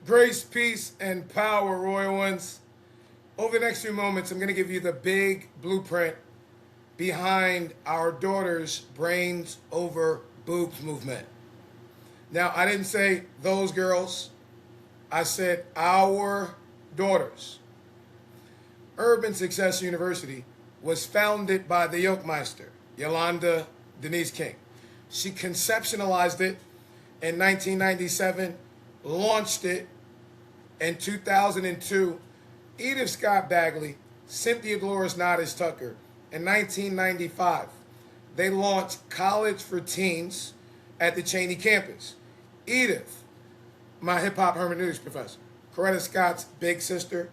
Grace, peace, and power, royal ones. Over the next few moments, I'm going to give you the big blueprint behind our daughter's Brains Over Boobs movement. Now, I didn't say those girls. I said our daughters. Urban Success University was founded by the Yolkmeister, Yolanda Denise King. She conceptualized it in 1997, launched it in 2002. Edith Scott Bagley, Cynthia Dolores Nottis Tucker, in 1995, they launched College for Teens at the Cheney campus. Edith, my hip-hop hermeneutics professor, Coretta Scott's big sister,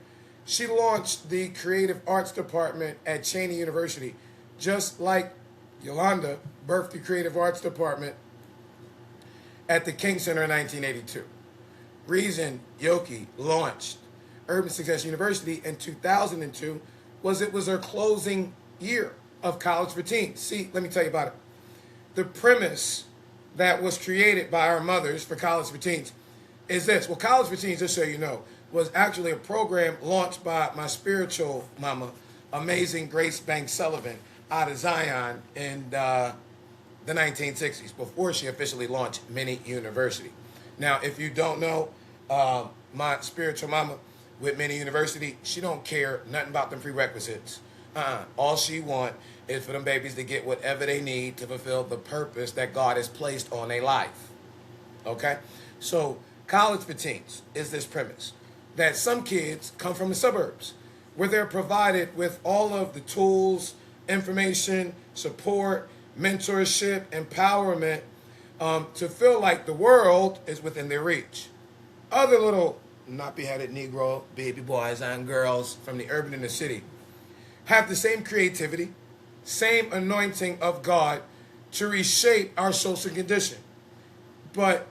she launched the Creative Arts Department at Cheney University, just like Yolanda birthed the Creative Arts Department at the King Center in 1982. Reason Yoki launched Urban Success University in 2002 was it was her closing year of College for Teens. See, let me tell you about it. The premise that was created by our mothers for College for Teens is this. Well, College for Teens, just so you know, was actually a program launched by my spiritual mama, amazing Grace Banks Sullivan, out of Zion in the 1960s, before she officially launched MiniUniversity. Now, if you don't know, my spiritual mama with MiniUniversity, she don't care nothing about them prerequisites. All she want is for them babies to get whatever they need to fulfill the purpose that God has placed on their life. Okay? So, College for Teens is this premise that some kids come from the suburbs where they're provided with all of the tools, information, support, mentorship, empowerment to feel like the world is within their reach. Other little nappy-headed Negro baby boys and girls from the urban and the city have the same creativity, same anointing of God to reshape our social condition. But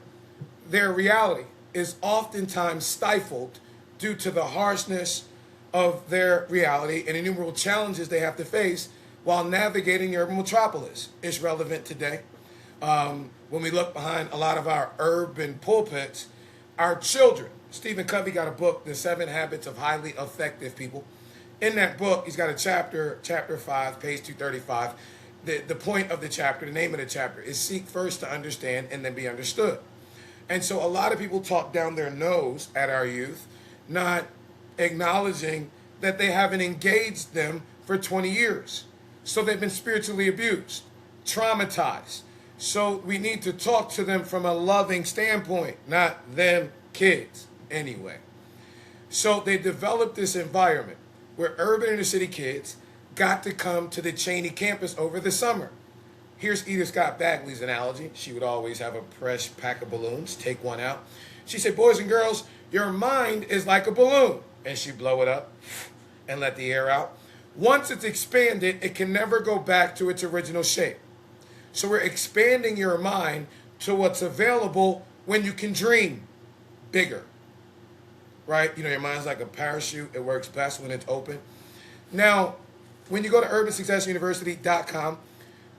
their reality is oftentimes stifled due to the harshness of their reality and innumerable challenges they have to face while navigating the urban metropolis. It's relevant today. When we look behind a lot of our urban pulpits, our children, Stephen Covey got a book, The 7 Habits of Highly Effective People. In that book, he's got a chapter 5, page 235. The point of the chapter, the name of the chapter, is seek first to understand and then be understood. And so a lot of people talk down their nose at our youth, not acknowledging that they haven't engaged them for 20 years. So they've been spiritually abused, traumatized. So we need to talk to them from a loving standpoint, not them kids anyway. So they developed this environment where urban inner city kids got to come to the Cheney campus over the summer. Here's Edith Scott Bagley's analogy. She would always have a fresh pack of balloons, take one out. She said, boys and girls, your mind is like a balloon. And she'd blow it up and let the air out. Once it's expanded, it can never go back to its original shape. So we're expanding your mind to what's available when you can dream bigger. Right? You know, your mind's like a parachute. It works best when it's open. Now, when you go to urbansuccessuniversity.com,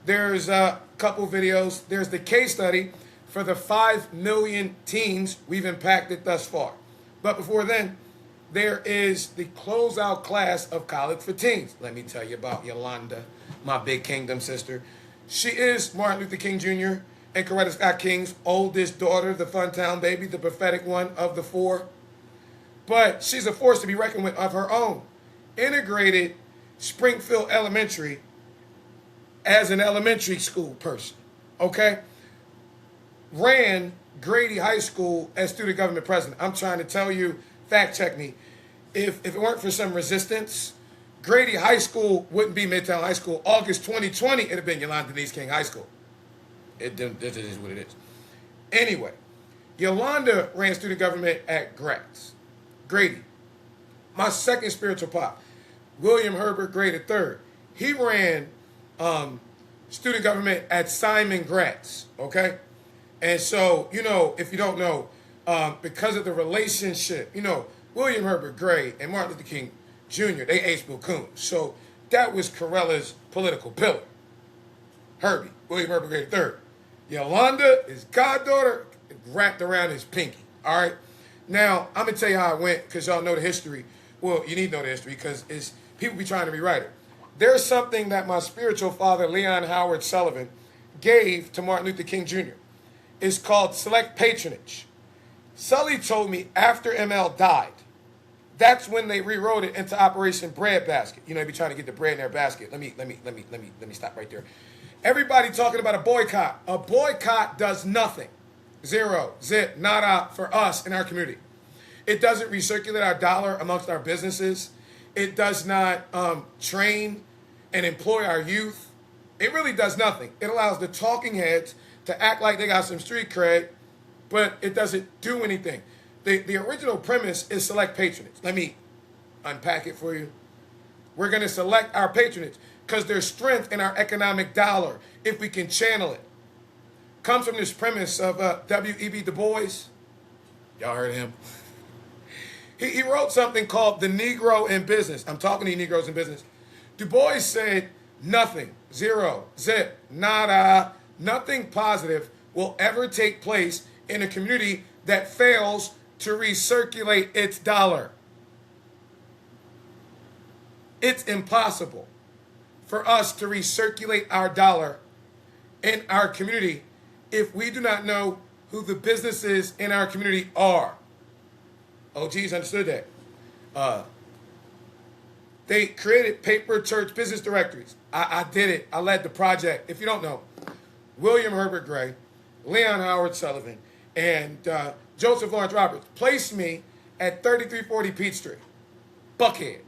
there's a couple videos. There's the case study for the 5 million teens we've impacted thus far. But before then, there is the closeout class of College for Teens. Let me tell you about Yolanda, my big kingdom sister. She is Martin Luther King Jr. and Coretta Scott King's oldest daughter, the Funtown baby, the prophetic one of the 4. But she's a force to be reckoned with of her own. Integrated Springfield Elementary as an elementary school person, okay? Ran Grady High School as student government president. I'm trying to tell you, fact check me. If it weren't for some resistance, Grady High School wouldn't be Midtown High School. August 2020, it'd have been Yolanda Denise King High School. This is what it is. Anyway, Yolanda ran student government at Grady. My second spiritual pop, William Herbert Gray III, he ran student government at Simon Gratz, okay? And so, you know, if you don't know, because of the relationship, you know, William Herbert Gray and Martin Luther King Jr., they H-Bill Coons. So that was Corella's political pillar. Herbie, William Herbert Gray III. Yolanda, his goddaughter, wrapped around his pinky, all right? Now, I'm going to tell you how it went because y'all know the history. Well, you need to know the history because it's people be trying to rewrite it. There's something that my spiritual father, Leon Howard Sullivan, gave to Martin Luther King Jr. It's called select patronage. Sully told me after ML died, that's when they rewrote it into Operation Breadbasket. You know, they be trying to get the bread in their basket. Let me stop right there. Everybody talking about a boycott. A boycott does nothing. Zero, zip, nada for us in our community. It doesn't recirculate our dollar amongst our businesses. It does not train and employ our youth. It really does nothing. It allows the talking heads to act like they got some street cred, but it doesn't do anything. The original premise is select patronage. Let me unpack it for you. We're going to select our patronage because there's strength in our economic dollar if we can channel it. Comes from this premise of W.E.B. Du Bois. Y'all heard of him? He wrote something called The Negro in Business. I'm talking to you Negroes in business. Du Bois said nothing, zero, zip, nada, nothing positive will ever take place in a community that fails to recirculate its dollar. It's impossible for us to recirculate our dollar in our community if we do not know who the businesses in our community are. OGs understood that. They created paper church business directories. I did it. I led the project. If you don't know, William Herbert Gray, Leon Howard Sullivan, and Joseph Lawrence Roberts placed me at 3340 Peachtree, Buckhead,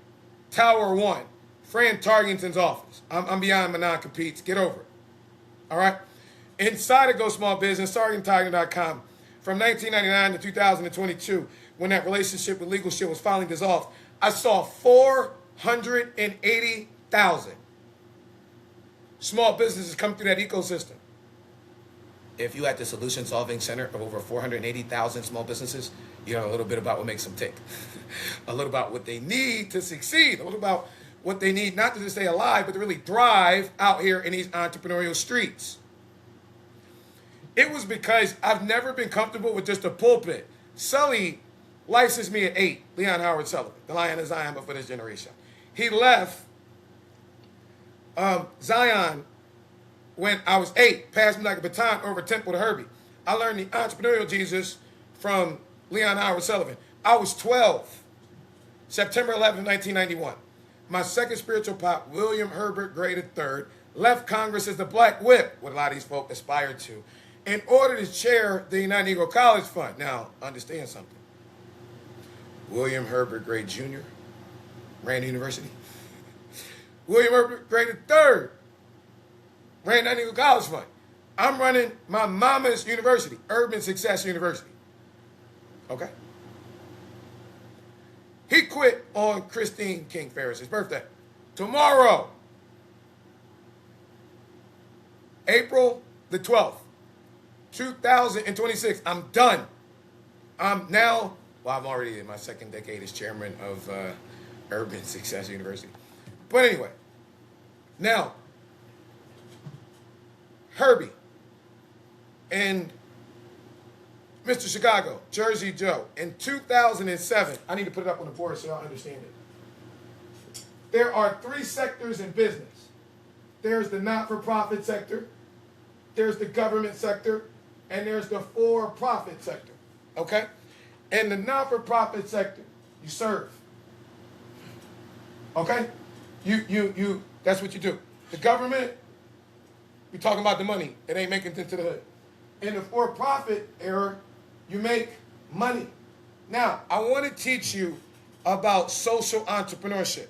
Tower 1, Fran Tarkington's office. I'm beyond my non-competes. Get over it. All right? Inside of Go Small Business, StartingTiger.com, from 1999 to 2022, when that relationship with legal shit was finally dissolved, I saw 480,000 small businesses come through that ecosystem. If you had the solution solving center of over 480,000 small businesses, you know a little bit about what makes them tick. A little about what they need to succeed. A little about what they need not to just stay alive, but to really thrive out here in these entrepreneurial streets. It was because I've never been comfortable with just a pulpit. Sully licensed me at 8, Leon Howard Sullivan, the Lion of Zion, but for this generation. He left Zion when I was 8, passed me like a baton over Temple to Herbie. I learned the entrepreneurial Jesus from Leon Howard Sullivan. I was 12, September 11, 1991. My second spiritual pop, William Herbert Gray III, left Congress as the Black Whip, what a lot of these folk aspire to, in order to chair the United Negro College Fund. Now, understand something. William Herbert Gray Jr. ran the university. William Herbert Gray III ran the United Negro College Fund. I'm running my mama's university, Urban Success University. Okay? He quit on Christine King Ferris's birthday. Tomorrow, April the 12th, 2026, I'm done. I'm already in my second decade as chairman of Urban Success University. But anyway, now, Herbie and Mr. Chicago, Jersey Joe, in 2007, I need to put it up on the board so y'all understand it. There are 3 sectors in business. There's the not-for-profit sector, there's the government sector, and there's the for-profit sector, okay? In the not-for-profit sector, you serve, okay? You. That's what you do. The government, you're talking about the money. It ain't making it to the hood. In the for-profit era, you make money. Now, I want to teach you about social entrepreneurship.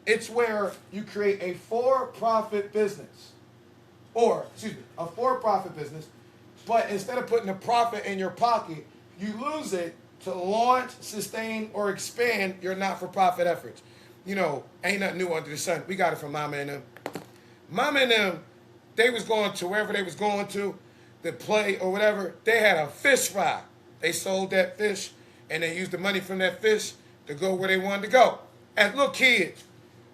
It's where you create a for-profit business, a for-profit business, but instead of putting a profit in your pocket, you lose it to launch, sustain, or expand your not-for-profit efforts. You know, ain't nothing new under the sun. We got it from Mama and them. Mama and them, they was going to wherever they was going to play or whatever. They had a fish fry. They sold that fish, and they used the money from that fish to go where they wanted to go. As little kids,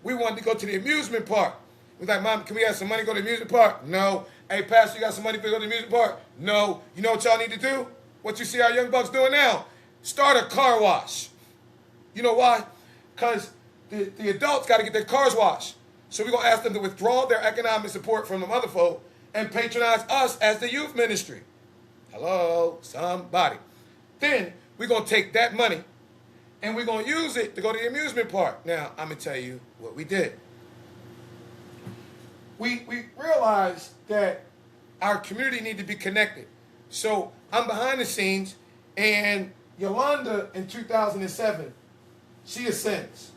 we wanted to go to the amusement park. We was like, Mom, can we have some money to go to the amusement park? No. Hey, Pastor, you got some money to go to the amusement park? No. You know what y'all need to do? What you see our young bucks doing now? start a car wash. You know why? Because the adults got to get their cars washed. So we're going to ask them to withdraw their economic support from the mother folk and patronize us as the youth ministry. Hello, somebody. Then we're going to take that money and we're going to use it to go to the amusement park. Now, I'm going to tell you what we did. We realized that our community needed to be connected. So I'm behind the scenes, and Yolanda in 2007, she ascends.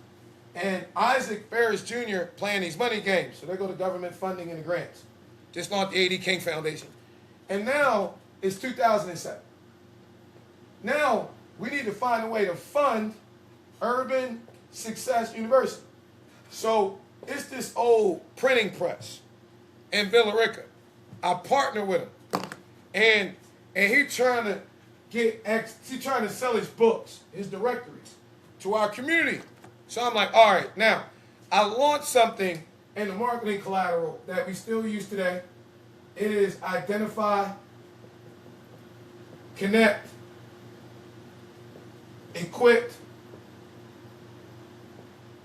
And Isaac Ferris Jr. playing these money games. So they go to government funding and the grants. Just launched the A.D. King Foundation. And now it's 2007. Now we need to find a way to fund Urban Success University. So it's this old printing press in Villa Rica. I partner with him. And he's trying to sell his books, his directories, to our community. So I'm like, all right, now, I launched something in the marketing collateral that we still use today. It is identify, connect, equipped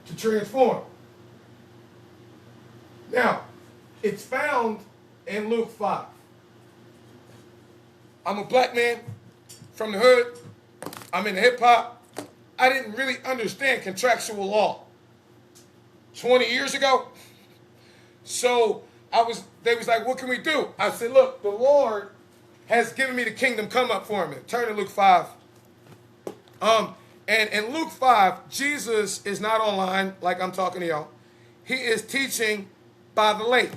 to transform. Now, it's found in Luke 5. I'm a black man from the hood. I'm in hip hop. I didn't really understand contractual law 20 years ago. So they was like, what can we do? I said, look, the Lord has given me the kingdom come up for me. Turn to Luke 5. And in Luke 5, Jesus is not online like I'm talking to y'all. He is teaching by the lake.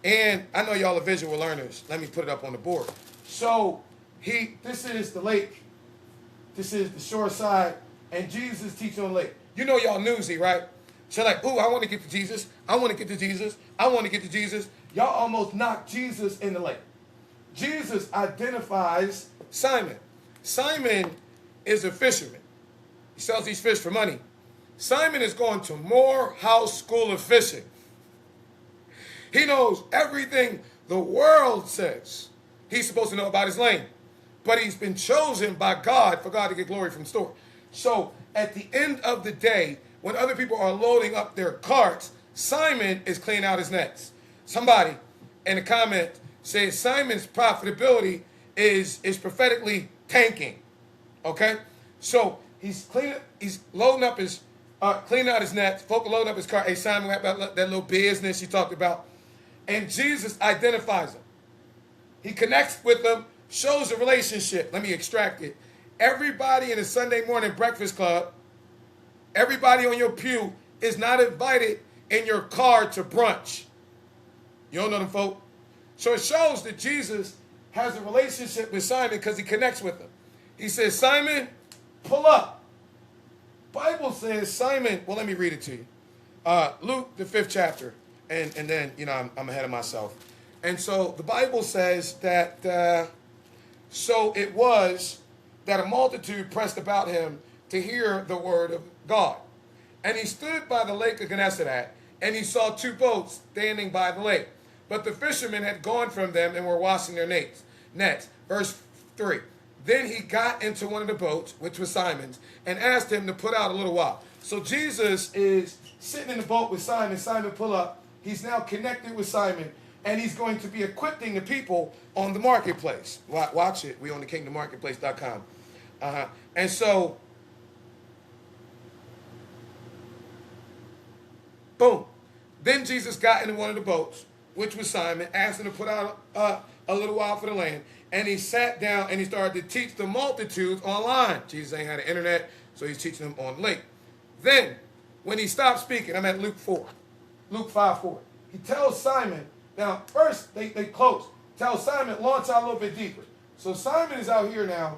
And I know y'all are visual learners. Let me put it up on the board. So this is the lake. This is the shore side. And Jesus is teaching on the lake. You know y'all newsy, right? So like, ooh, I want to get to Jesus. I want to get to Jesus. I want to get to Jesus. Y'all almost knocked Jesus in the lake. Jesus identifies Simon. Simon is a fisherman. He sells these fish for money. Simon is going to Morehouse School of Fishing. He knows everything the world says he's supposed to know about his lane. But he's been chosen by God for God to get glory from the store. So at the end of the day, when other people are loading up their carts, Simon is cleaning out his nets. Somebody in the comment says Simon's profitability is prophetically tanking. Okay? So he's loading up his, cleaning out his nets, folk are loading up his cart. Hey, Simon, that little business you talked about. And Jesus identifies him. He connects with them, shows a relationship. Let me extract it. Everybody in the Sunday morning breakfast club, everybody on your pew is not invited in your car to brunch. You don't know them folk? So it shows that Jesus has a relationship with Simon because he connects with him. He says, Simon, pull up. Bible says Simon, well, let me read it to you. Luke, the 5th chapter. And then, I'm ahead of myself. And so the Bible says that, so it was that a multitude pressed about him to hear the word of God. And he stood by the lake of Gennesaret, and he saw 2 boats standing by the lake. But the fishermen had gone from them and were washing their nets. Verse 3. Then he got into one of the boats, which was Simon's, and asked him to put out a little while. So Jesus is sitting in the boat with Simon. Simon pull up. He's now connected with Simon, and he's going to be equipping the people on the marketplace. Watch it. We're on the KingdomMarketplace.com. And so, boom. Then Jesus got into one of the boats, which was Simon, asked him to put out a little while for the land. And he sat down and he started to teach the multitudes online. Jesus ain't had an internet, so he's teaching them on the lake. Then, when he stopped speaking, I'm at Luke 4. Luke 5:4. He tells Simon, now first they close. Tells Simon, launch out a little bit deeper. So Simon is out here now,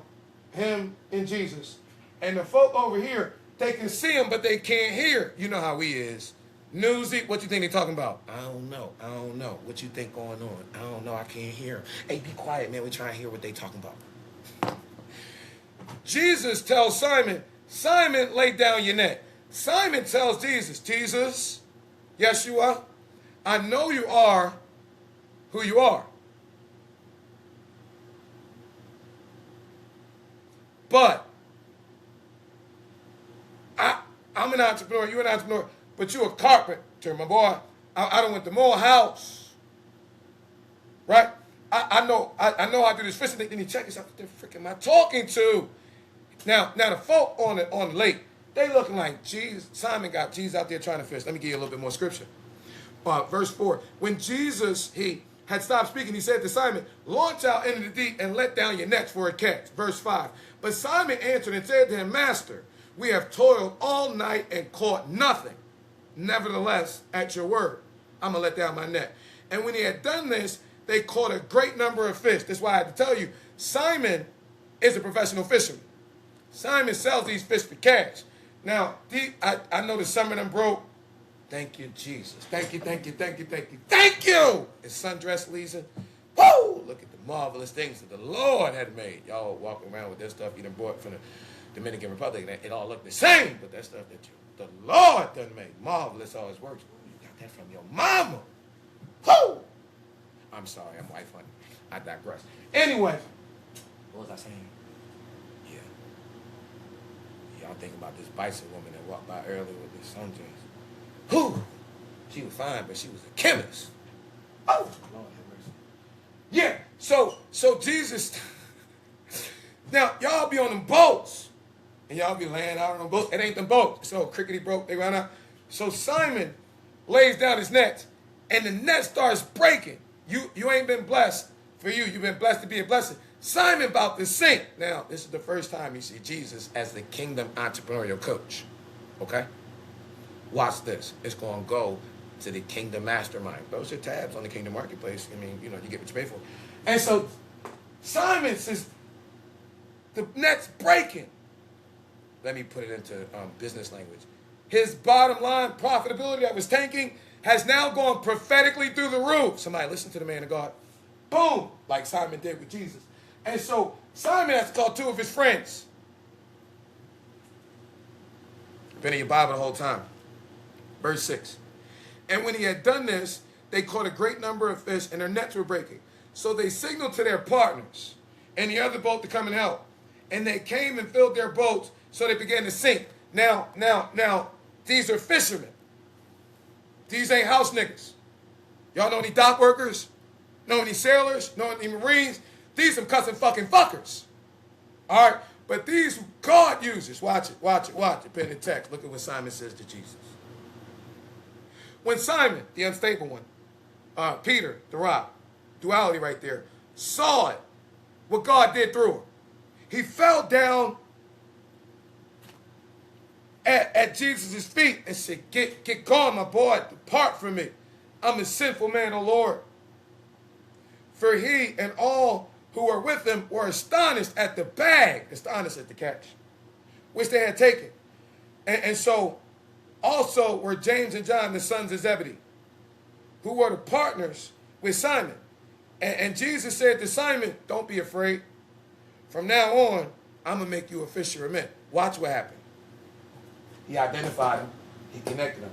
him and Jesus. And the folk over here, they can see him, but they can't hear. You know how he is. Newsy, what you think they talking about? I don't know. What you think going on? I don't know. I can't hear. Hey, be quiet, man. We're trying to hear what they talking about. Jesus tells Simon, Simon, lay down your net. Simon tells Jesus, Jesus, Yeshua, I know you are who you are. But an entrepreneur, you're an entrepreneur, but you're a carpenter, my boy. I done went to more house, right? I know how to do this fishing thing. Then you check yourself, what the frick am I talking to? Now the folk on the lake, they looking like, Jesus, Simon got Jesus out there trying to fish. Let me give you a little bit more scripture. Verse 4, when Jesus, he had stopped speaking, he said to Simon, launch out into the deep and let down your nets for a catch. Verse 5, but Simon answered and said to him, Master, we have toiled all night and caught nothing. Nevertheless, at your word, I'm going to let down my net. And when he had done this, they caught a great number of fish. That's why I had to tell you, Simon is a professional fisherman. Simon sells these fish for cash. Now, I know that some of them broke. Thank you, Jesus. Thank you. It's sundress season. Woo! Look at the marvelous things that the Lord had made. Y'all walking around with that stuff you done bought from the Dominican Republic. It all looked the same, but that stuff that the Lord done made. Marvelous all his works. Ooh, you got that from your mama. Woo! I'm sorry, I'm white funny. I digress. Anyway, what was I saying? Yeah. Y'all thinking about this bison woman that walked by earlier with this sundress. Whew! She was fine, but she was a chemist. Oh, Lord have mercy. Yeah, so Jesus, now y'all be on them boats, and y'all be laying out on them boats. It ain't them boats. So crickety broke, they ran out. So Simon lays down his net, and the net starts breaking. You ain't been blessed for you. You've been blessed to be a blessing. Simon about to sink. Now, this is the first time you see Jesus as the kingdom entrepreneurial coach. Okay? Watch this. It's going to go to the Kingdom Mastermind. Those are tabs on the Kingdom Marketplace. I mean, you get what you pay for. And so Simon says, the net's breaking. Let me put it into business language. His bottom line profitability that was tanking has now gone prophetically through the roof. Somebody listen to the man of God. Boom, like Simon did with Jesus. And so Simon has to call two of his friends. Been in your Bible the whole time. Verse 6. And when he had done this, they caught a great number of fish, and their nets were breaking. So they signaled to their partners in the other boat to come and help. And they came and filled their boats, so they began to sink. Now, these are fishermen. These ain't house niggas. Y'all know any dock workers? Know any sailors? Know any Marines? These some cussing fucking fuckers. All right? But these God uses. Watch it. Pen and text. Look at what Simon says to Jesus. When Simon, the unstable one, Peter, the rock, duality right there, saw it, what God did through him, he fell down at Jesus' feet and said, get gone, my boy, depart from me. I'm a sinful man, O Lord. For he and all who were with him were astonished at the bag, astonished at the catch, which they had taken. And so also were James and John, the sons of Zebedee, who were the partners with Simon. And Jesus said to Simon, don't be afraid. From now on, I'm going to make you a fisher of men. Watch what happened. He identified him. He connected him.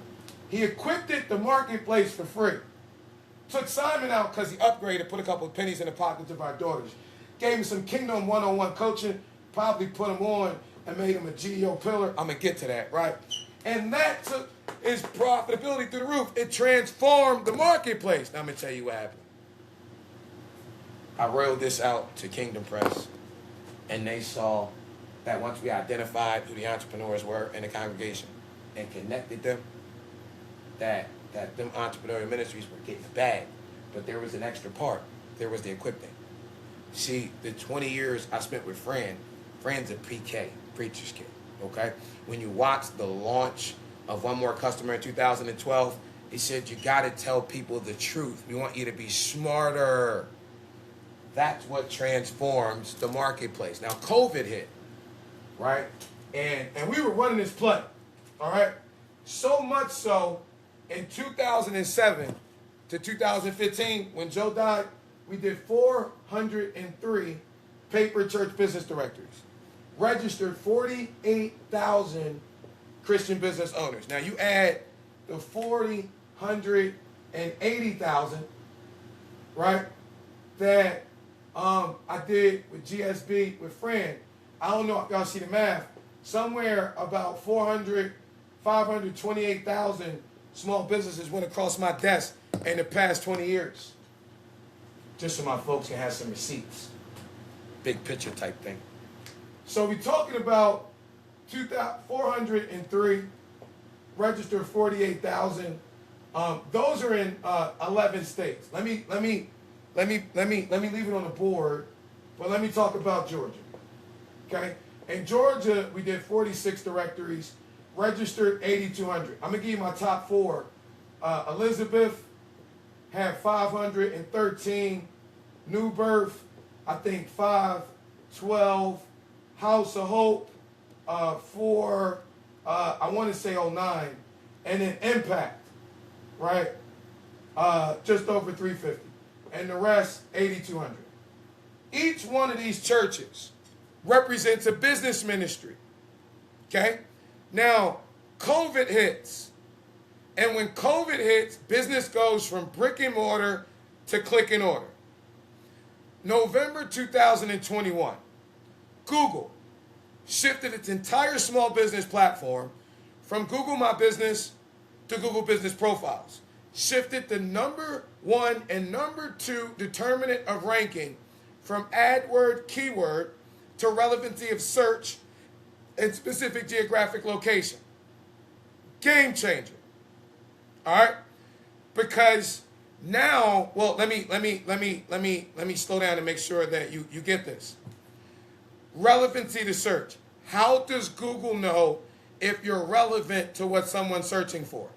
He equipped it the marketplace for free. Took Simon out because he upgraded, put a couple of pennies in the pockets of our daughters. Gave him some kingdom one-on-one coaching, probably put him on and made him a GEO pillar. I'm going to get to that, right? And that took his profitability through the roof. It transformed the marketplace. Now I'm going to tell you what happened. I rolled this out to Kingdom Press, and they saw that once we identified who the entrepreneurs were in the congregation and connected them, that them entrepreneurial ministries were getting the bag. But there was an extra part. There was the equipping. See, the 20 years I spent with Fran's a PK, preacher's kid, okay? When you watch the launch of One More Customer in 2012, he said, you got to tell people the truth. We want you to be smarter. That's what transforms the marketplace. Now, COVID hit, right? And we were running this play, all right? So much so, in 2007 to 2015, when Joe died, we did 403 paper church business directors, registered 48,000 Christian business owners. Now, you add the 480,000, right, that I did with GSB, with Fran. I don't know if y'all see the math. Somewhere about 400 528,000 small businesses went across my desk in the past 20 years. Just so my folks can have some receipts. Big picture type thing. So we're talking about 403, registered 48,000. Those are in 11 states. Let me leave it on the board, but let me talk about Georgia. Okay? In Georgia, we did 46 directories, registered 8,200. I'm gonna give you my top four. Elizabeth had 513. New Birth, I think 512. House of Hope, 4, I want to say 09. And then Impact, right? Just over 350. And the rest, 8,200. Each one of these churches represents a business ministry. Okay? Now, COVID hits. And when COVID hits, business goes from brick and mortar to click and order. November 2021, Google shifted its entire small business platform from Google My Business to Google Business Profiles. Shifted the number 1 and number 2 determinant of ranking from AdWord keyword to relevancy of search and specific geographic location. Game changer. All right? Because now, well, let me slow down and make sure that you get this. Relevancy to search. How does Google know if you're relevant to what someone's searching for?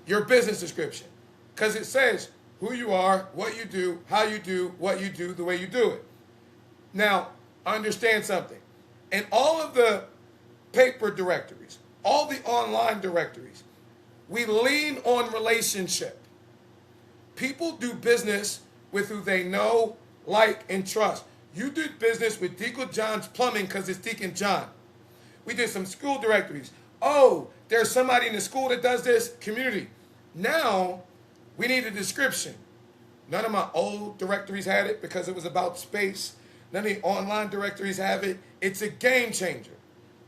Your business description. Because it says who you are, what you do, how you do, what you do, the way you do it. Now, understand something. In all of the paper directories, all the online directories, we lean on relationship. People do business with who they know, like, and trust. You do business with Deacon John's Plumbing because it's Deacon John. We did some school directories. Oh, there's somebody in the school that does this. Community. Now, we need a description. None of my old directories had it because it was about space. None of the online directories have it. It's a game changer.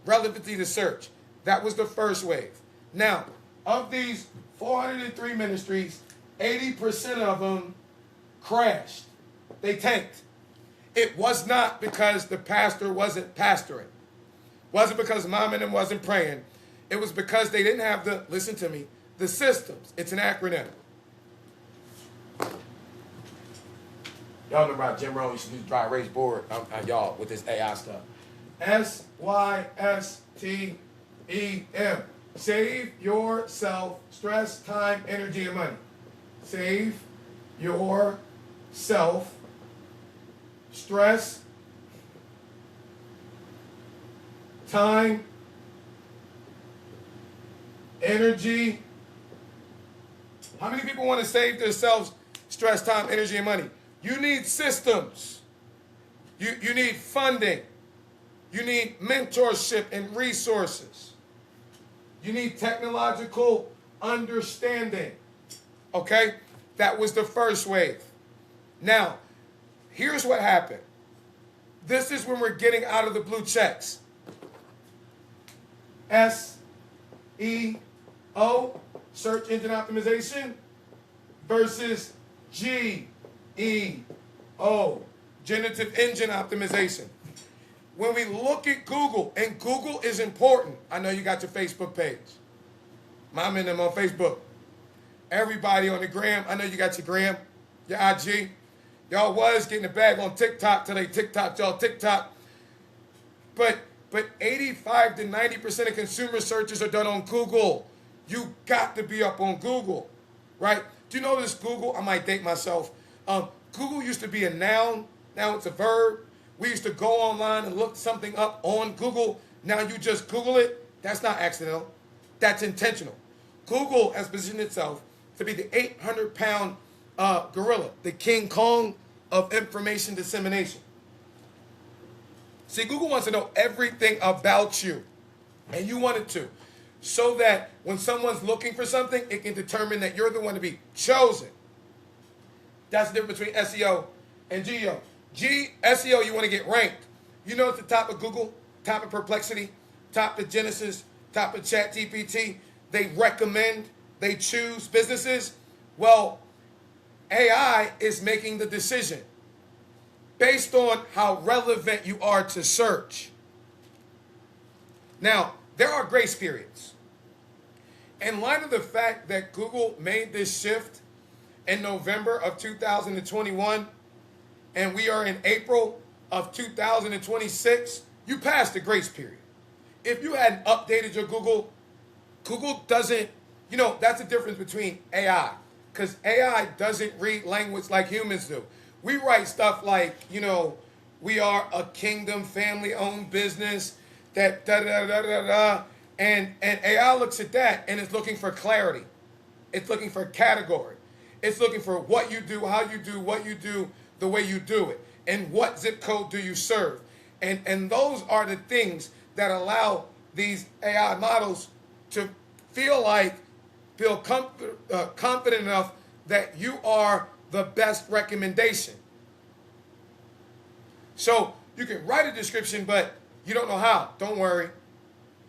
Relevancy to search. That was the first wave. Now, of these 403 ministries, 80% of them crashed. They tanked. It was not because the pastor wasn't pastoring. Wasn't because mom and them wasn't praying. It was because they didn't have the, listen to me, the systems. It's an acronym. Y'all remember how Jim Rohn used to do dry erase board, y'all, with this AI stuff. SYSTEM. Save yourself stress, time, energy, and money. Save yourself stress, time, energy. How many people want to save themselves stress, time, energy, and money? You need systems. You need funding. You need mentorship and resources. You need technological understanding. Okay? That was the first wave. Now, here's what happened. This is when we're getting out of the blue checks. SEO, search engine optimization, versus GEO, generative engine optimization. When we look at Google, and Google is important. I know you got your Facebook page. Mom and them on Facebook. Everybody on the gram. I know you got your gram, your IG. Y'all was getting a bag on TikTok till they TikTok y'all TikTok. But 85 to 90% of consumer searches are done on Google. You got to be up on Google, right? Do you notice Google? I might date myself. Google used to be a noun. Now it's a verb. We used to go online and look something up on Google. Now you just Google it. That's not accidental. That's intentional. Google has positioned itself to be the 800-pound gorilla, the King Kong of information dissemination. See, Google wants to know everything about you, and you want it to, so that when someone's looking for something, it can determine that you're the one to be chosen. That's the difference between SEO and GEO. SEO, you want to get ranked. You know at the top of Google, top of Perplexity, top of Genesis, top of ChatGPT. They recommend, they choose businesses. Well, AI is making the decision based on how relevant you are to search. Now, there are grace periods. In light of the fact that Google made this shift in November of 2021, and we are in April of 2026, you passed the grace period. If you hadn't updated your Google, Google doesn't, that's the difference between AI. Because AI doesn't read language like humans do. We write stuff like, we are a kingdom family-owned business, that da-da-da-da-da. And AI looks at that and it's looking for clarity. It's looking for category. It's looking for what you do, how you do, what you do, the way you do it. And what zip code do you serve? And those are the things that allow these AI models to feel confident enough that you are the best recommendation. So you can write a description, but you don't know how. Don't worry.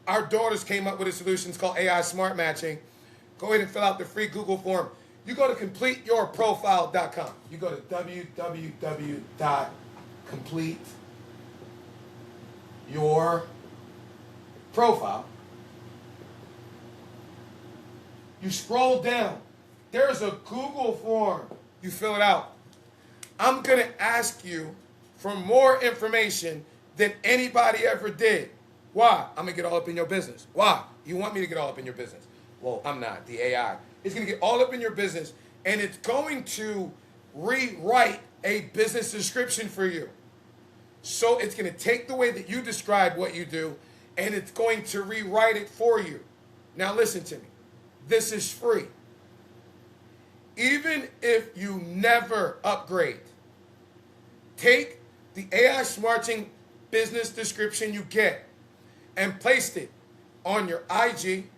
Our daughters came up with a solution. It's called AI Smart Matching. Go ahead and fill out the free Google form. You go to completeyourprofile.com. You go to www.completeyourprofile. You scroll down. There's a Google form. You fill it out. I'm going to ask you for more information than anybody ever did. Why? I'm going to get all up in your business. Why? You want me to get all up in your business? Well, I'm not. The AI. It's going to get all up in your business, and it's going to rewrite a business description for you. So it's going to take the way that you describe what you do, and it's going to rewrite it for you. Now listen to me. This is free. Even if you never upgrade, take the AI Smarting business description you get and place it on your IG,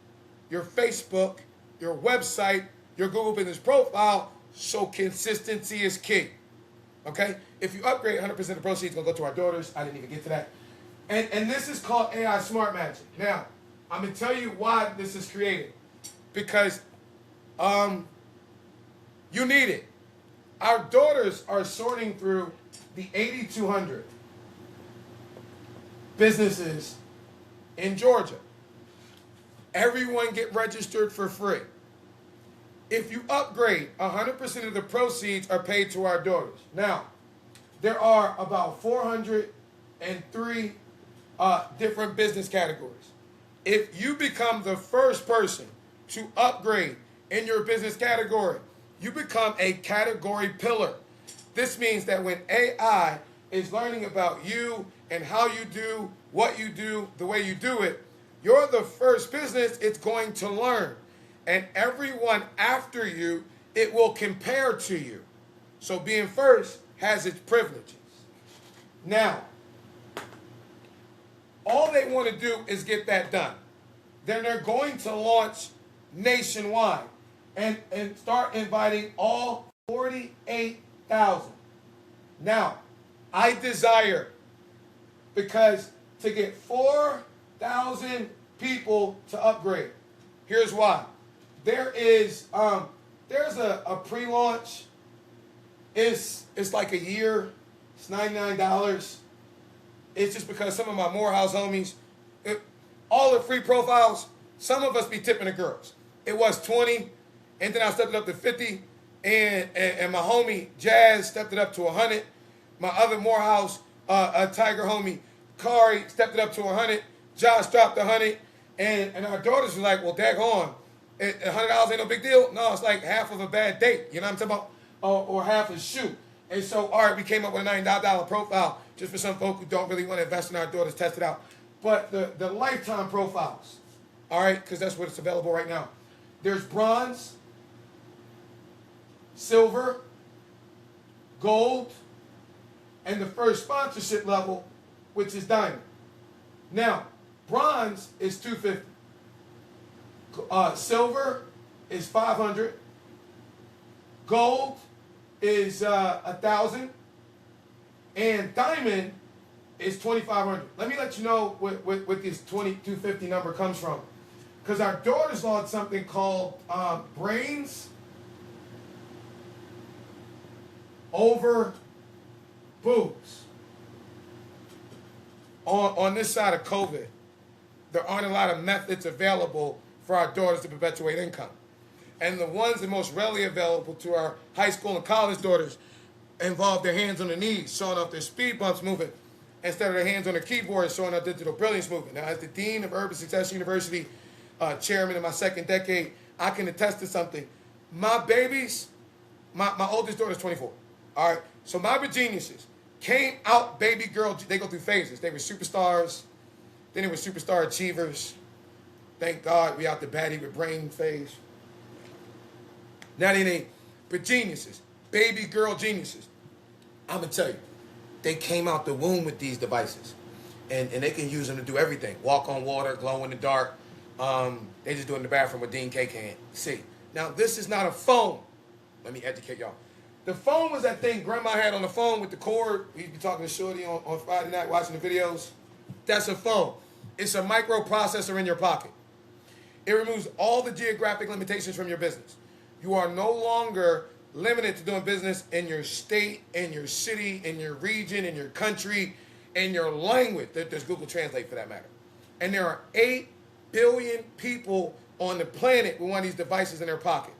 your Facebook, your website, your Google business profile, so consistency is key. Okay? If you upgrade, 100% of the proceeds will go to our daughters. I didn't even get to that. And this is called AI Smart Matching. Now, I'm going to tell you why this is created. Because you need it. Our daughters are sorting through the 8,200 businesses in Georgia. Everyone get registered for free. If you upgrade, 100% of the proceeds are paid to our daughters. Now, there are about 403 different business categories. If you become the first person to upgrade in your business category, you become a category pillar. This means that when AI is learning about you and how you do, what you do, the way you do it, you're the first business it's going to learn. And everyone after you, it will compare to you. So being first has its privileges. Now, all they want to do is get that done. Then they're going to launch nationwide and start inviting all 48,000. Now, I desire, because to get 4,000 people to upgrade, here's why. There's a pre-launch. It's like a year. It's $99. It's just because some of my Morehouse homies, all the free profiles, some of us be tipping the girls. It was 20, and then I stepped it up to 50, and my homie Jazz stepped it up to 100. My other Morehouse Tiger homie Kari stepped it up to 100. Josh dropped 100, and our daughters were like, well, daggone, $100 ain't no big deal. No, it's like half of a bad date. You know what I'm talking about? Or half a shoe. And so, all right, we came up with a $99 profile just for some folk who don't really want to invest in our daughters, test it out. But the lifetime profiles, all right, because that's what's available right now. There's bronze, silver, gold, and the first sponsorship level, which is diamond. Now, bronze is $250. Silver is $500. Gold is $1,000. And diamond is $2,500. Let me let you know what this $2,250 number comes from. Because our daughters launched something called Brains Over Boobs. On this side of COVID, there aren't a lot of methods available for our daughters to perpetuate income. And the ones that most readily available to our high school and college daughters involve their hands on their knees, showing off their speed bumps movement, instead of their hands on their keyboard, showing off digital brilliance movement. Now, as the Dean of Urban Success University, chairman in my second decade, I can attest to something. My babies, my oldest daughter's 24. All right, so my geniuses came out baby girl. They go through phases. They were superstars, then they were superstar achievers. Thank God we out the baddie with brain phase. Now they geniuses, baby girl geniuses. I'm gonna tell you, they came out the womb with these devices, and they can use them to do everything. Walk on water, glow in the dark. They just do it in the bathroom with Dean K can. See, now this is not a phone. Let me educate y'all. The phone was that thing Grandma had on the phone with the cord. We used to be talking to Shorty on Friday night, watching the videos. That's a phone. It's a microprocessor in your pocket. It removes all the geographic limitations from your business. You are no longer limited to doing business in your state, in your city, in your region, in your country, in your language. There's Google Translate for that matter. And there are 8 billion people on the planet with one of these devices in their pocket.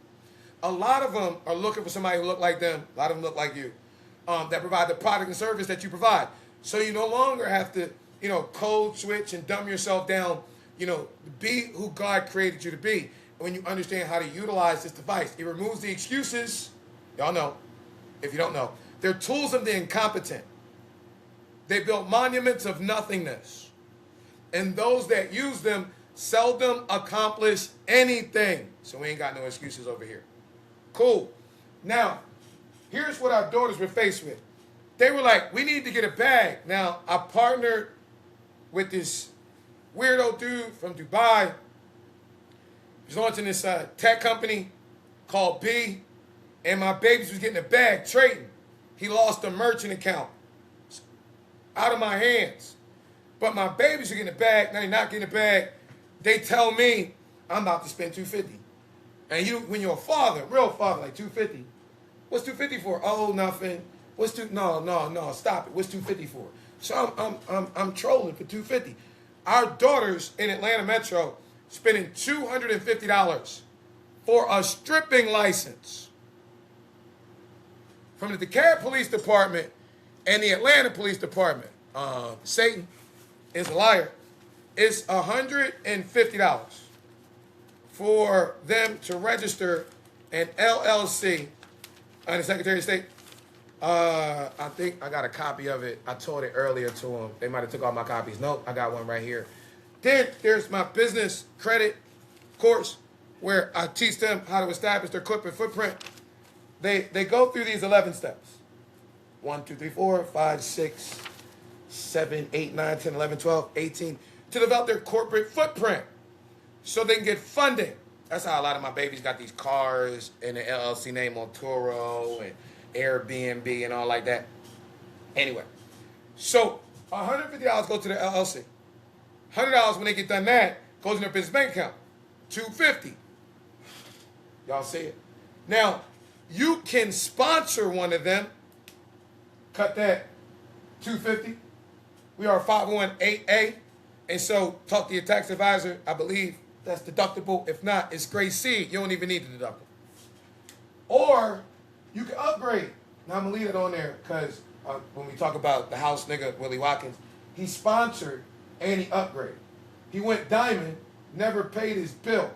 A lot of them are looking for somebody who look like them. A lot of them look like you. That provide the product and service that you provide. So you no longer have to, code switch and dumb yourself down, be who God created you to be. When you understand how to utilize this device, it removes the excuses. Y'all know, if you don't know, they're tools of the incompetent. They built monuments of nothingness. And those that use them seldom accomplish anything. So we ain't got no excuses over here. Cool. Now, here's what our daughters were faced with. They were like, we need to get a bag. Now, I partnered with this weirdo dude from Dubai. He's launching this tech company called B, and my babies was getting a bag trading. He lost a merchant account out of my hands. But my babies are getting a bag. Now they're not getting a bag. They tell me I'm about to spend $250. And when you're a father, real father, like $250. What's $250 for? Oh, nothing. No, stop it. What's $250 for? So I'm trolling for $250. Our daughters in Atlanta Metro spending $250 for a stripping license. From the DeKalb Police Department and the Atlanta Police Department. Satan is a liar. It's $150 for them to register an LLC on the Secretary of State. I think I got a copy of it. I told it earlier to them. They might have took all my copies. Nope, I got one right here. Then there's my business credit course where I teach them how to establish their corporate footprint. They go through these 11 steps. 1, 2, 3, 4, 5, 6, 7, 8, 9, 10, 11, 12, 18 to develop their corporate footprint so they can get funding. That's how a lot of my babies got these cars and the LLC name on Turo and Airbnb and all like that. Anyway, so $150 go to the LLC. $100 when they get done that goes in their business bank account. $250. Y'all see it? Now, you can sponsor one of them. Cut that. $250. We are 501(a). And so talk to your tax advisor. I believe that's deductible. If not, it's Grace C. You don't even need the deductible. Or you can upgrade. Now I'm going to leave it on there because when we talk about the house nigga, Willie Watkins, he sponsored and he upgraded. He went diamond, never paid his bill.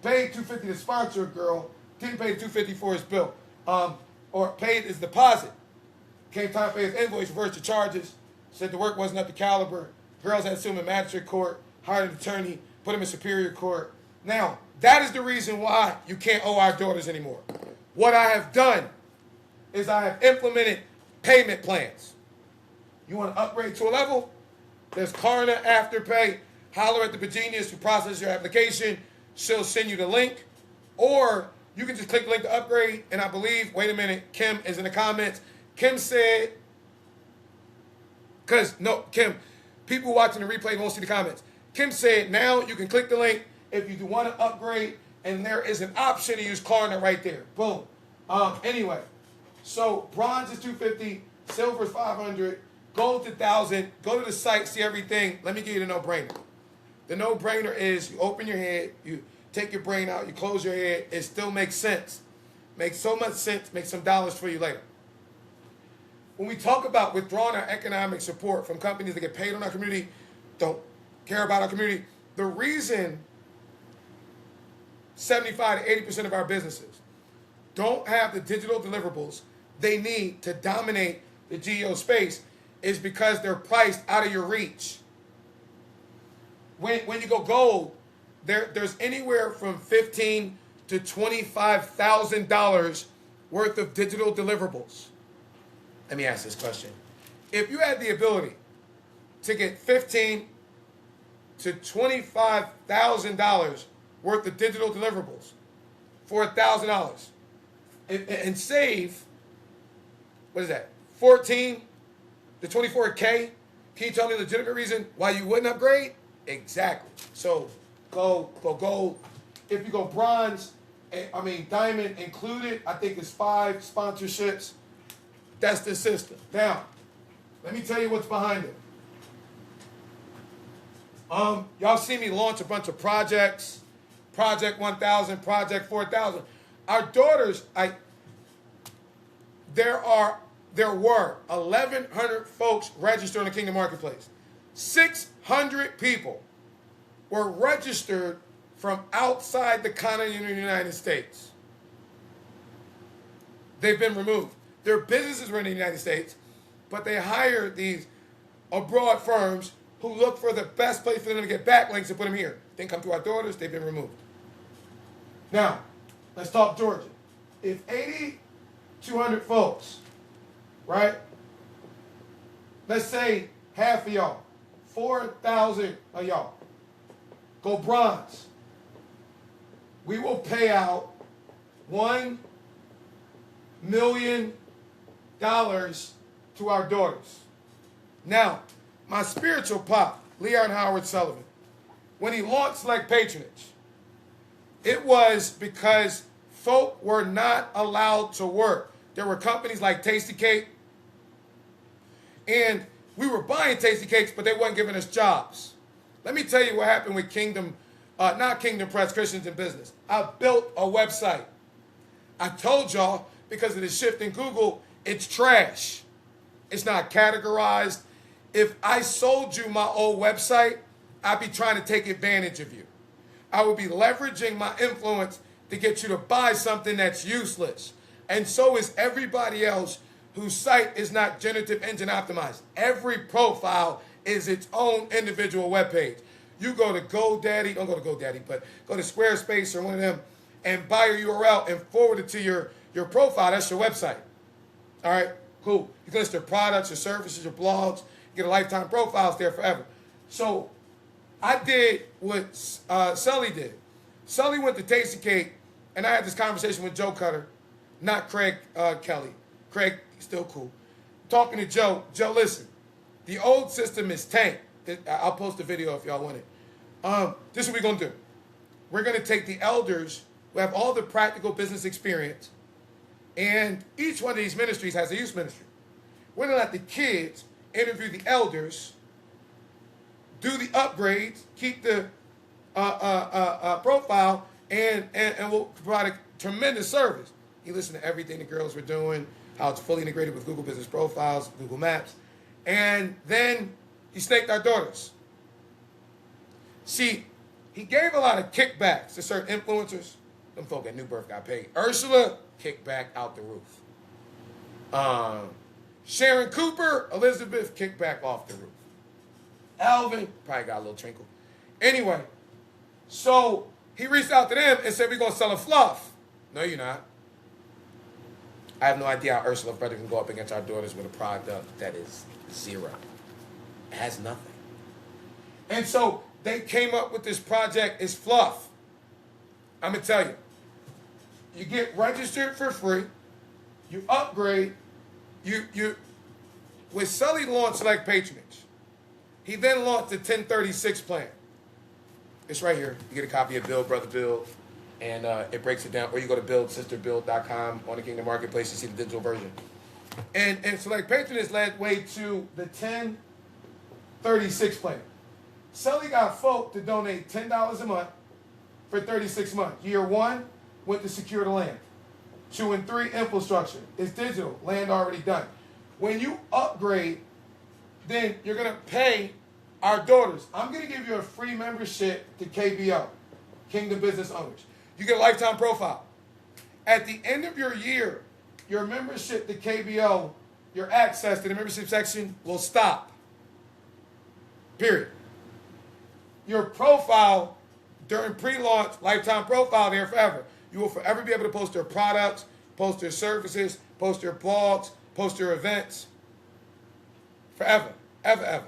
Paid $250 to sponsor a girl, didn't pay the $250 for his bill. Or paid his deposit. Came time to pay his invoice, reversed the charges, said the work wasn't up to caliber. Girls had to sue him in magistrate court, hired an attorney, put him in superior court. Now, that is the reason why you can't owe our daughters anymore. What I have done is I have implemented payment plans. You want to upgrade to a level? There's Klarna Afterpay. Holler at the Virginians who process your application. She'll send you the link. Or you can just click the link to upgrade. And I believe, wait a minute, Kim is in the comments. Kim said, Kim, people watching the replay won't see the comments. Kim said now you can click the link if you want to upgrade, and there is an option to use Klarna right there. Boom. Anyway, so bronze is $250, silver is $500, gold is $1,000. Go to the site, see everything. Let me give you the no-brainer. The no-brainer is you open your head, you take your brain out, you close your head. It still makes sense. Makes so much sense, makes some dollars for you later. When we talk about withdrawing our economic support from companies that get paid on our community, don't care about our community, the reason 75 to 80% of our businesses don't have the digital deliverables they need to dominate the geo space is because they're priced out of your reach. When you go gold, there's anywhere from $15,000 to $25,000 worth of digital deliverables. Let me ask this question. If you had the ability to get $15,000 to $25,000 worth of digital deliverables for $1,000 and save, what is that, 14 to 24K, can you tell me a legitimate reason why you wouldn't upgrade? Exactly. So go gold. If you go bronze, diamond included, I think it's 5 sponsorships. That's the system. Now, let me tell you what's behind it. Y'all see me launch a bunch of projects. Project 1000, Project 4000. Our daughters, there were 1,100 folks registered on the Kingdom Marketplace. 600 people were registered from outside the continental United States. They've been removed. Their businesses were in the United States, but they hired these abroad firms who look for the best place for them to get backlinks and put them here. Then come to our daughters, they've been removed. Now, let's talk Georgia. If 8,200 folks, right? Let's say half of y'all, 4,000 of y'all, go bronze. We will pay out $1 million to our daughters. Now, my spiritual pop, Leon Howard Sullivan, when he launched Select Patronage, it was because folk were not allowed to work. There were companies like Tasty Cake, and we were buying Tasty Cakes, but they weren't giving us jobs. Let me tell you what happened with not Kingdom Press, Christians in Business. I built a website. I told y'all, because of the shift in Google, it's trash. It's not categorized. If I sold you my old website, I'd be trying to take advantage of you. I would be leveraging my influence to get you to buy something that's useless. And so is everybody else whose site is not generative engine optimized. Every profile is its own individual webpage. You go to GoDaddy, don't go to GoDaddy, but go to Squarespace or one of them and buy your URL and forward it to your profile. That's your website. All right, cool. You can list your products, your services, your blogs, get a lifetime profiles there forever. So I did what Sully did. Sully went to Tasty Cake, and I had this conversation with Joe Cutter, not Craig Kelly. Craig, still cool. Talking to Joe. Joe, listen, the old system is tanked. I'll post a video if y'all want it. This is what we're going to do. We're going to take the elders who have all the practical business experience, and each one of these ministries has a youth ministry. We're going to let the kids interview the elders, do the upgrades, keep the profile, and we'll provide a tremendous service. You listen to everything the girls were doing, how it's fully integrated with Google Business Profiles, Google Maps, and then he snaked our daughters. See, he gave a lot of kickbacks to certain influencers. Them folk at New Birth got paid. Ursula, kickback out the roof. Sharon Cooper, Elizabeth, kickback off the roof. Alvin, probably got a little twinkle. Anyway, so he reached out to them and said, we're going to sell a fluff. No, you're not. I have no idea how Ursula's brother can go up against our daughters with a product that is zero. It has nothing. And so they came up with this project. It's fluff. I'm going to tell you. You get registered for free. You upgrade. With Sully launched Select Patronage, he then launched the 1036 plan. It's right here. You get a copy of Build, Brother Build, and it breaks it down. Or you go to buildsisterbuild.com on the Kingdom Marketplace to see the digital version. And Select Patronage led way to the 1036 plan. Sully got folk to donate $10 a month for 36 months. Year 1 went to secure the land. 2 and 3, infrastructure. It's digital. Land already done. When you upgrade, then you're going to pay our daughters. I'm going to give you a free membership to KBO, Kingdom Business Owners. You get a lifetime profile. At the end of your year, your membership to KBO, your access to the membership section will stop. Period. Your profile during pre-launch, lifetime profile there forever. You will forever be able to post your products, post your services, post your blogs, post your events. Forever. Ever, ever.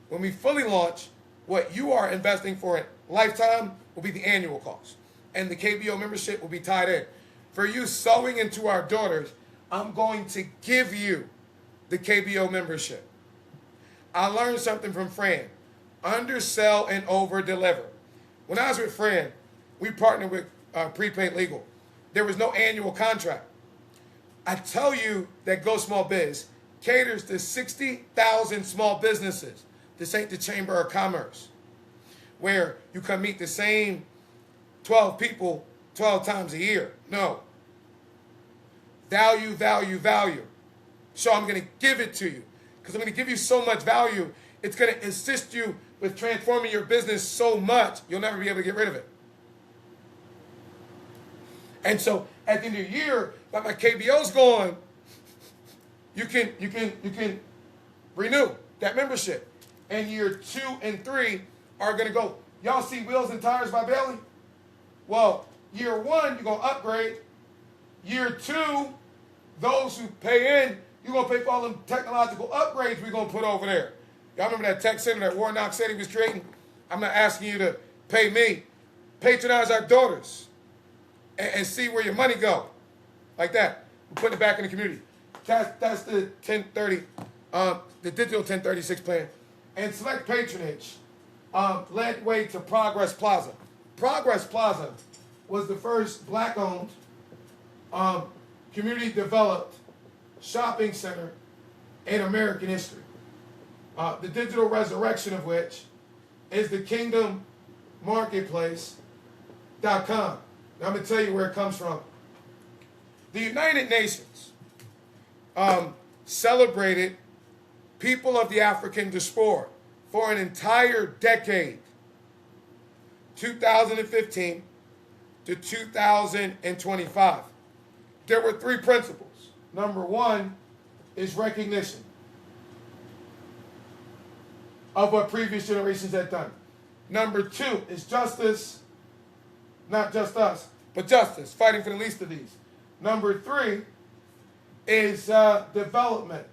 When we fully launch, what you are investing for a lifetime will be the annual cost. And the KBO membership will be tied in. For you sewing into our daughters, I'm going to give you the KBO membership. I learned something from Fran. Undersell and over-deliver. When I was with Fran, we partnered with Prepaid Legal. There was no annual contract. I tell you that Go Small Biz caters to 60,000 small businesses. This ain't the Chamber of Commerce, where you come meet the same 12 people 12 times a year. No. Value, value, value. So I'm going to give it to you because I'm going to give you so much value. It's going to assist you with transforming your business so much, you'll never be able to get rid of it. And so at the end of the year, like my KBO's going, you can renew that membership. And year 2 and 3 are going to go. Y'all see Wheels and Tires by Bailey? Well, year 1, you're going to upgrade. Year 2, those who pay in, you're going to pay for all them technological upgrades we're going to put over there. Y'all remember that tech center that Warnock said he was creating? I'm not asking you to pay me. Patronize our daughters and see where your money go. Like that. We're putting it back in the community. That's the 1030, the digital 1036 plan. And Select Patronage led way to Progress Plaza. Progress Plaza was the first black-owned, community-developed shopping center in American history. The digital resurrection of which is the Kingdom Marketplace.com. Now I'm going to tell you where it comes from. The United Nations celebrated people of the African diaspora for an entire decade, 2015 to 2025. There were 3 principles. Number 1 is recognition of what previous generations had done. Number 2 is justice, not just us, but justice, fighting for the least of these. Number 3 is development,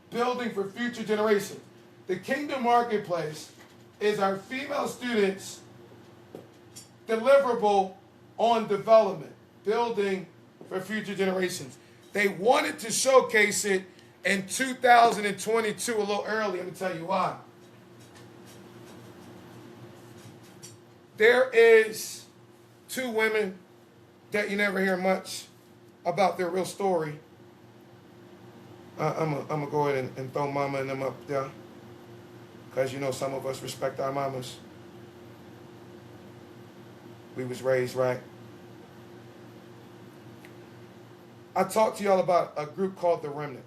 building for future generations. The Kingdom Marketplace is our female students' deliverable on development, building for future generations. They wanted to showcase it in 2022, a little early. Let me tell you why. There is 2 women that you never hear much about their real story. I'm going to go ahead and throw mama and them up there. Because, you know, some of us respect our mamas. We was raised right. I talked to y'all about a group called The Remnant.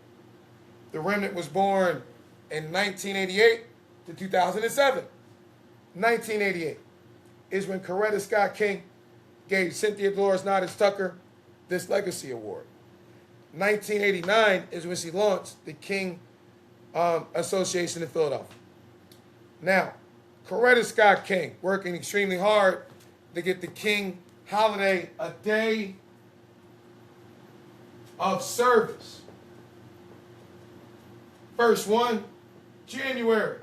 The Remnant was born in 1988 to 2007. 1988 is when Coretta Scott King gave Cynthia Dolores Nodis Tucker this Legacy Award. 1989 is when she launched the King Association in Philadelphia. Now, Coretta Scott King working extremely hard to get the King holiday a day of service. First one, January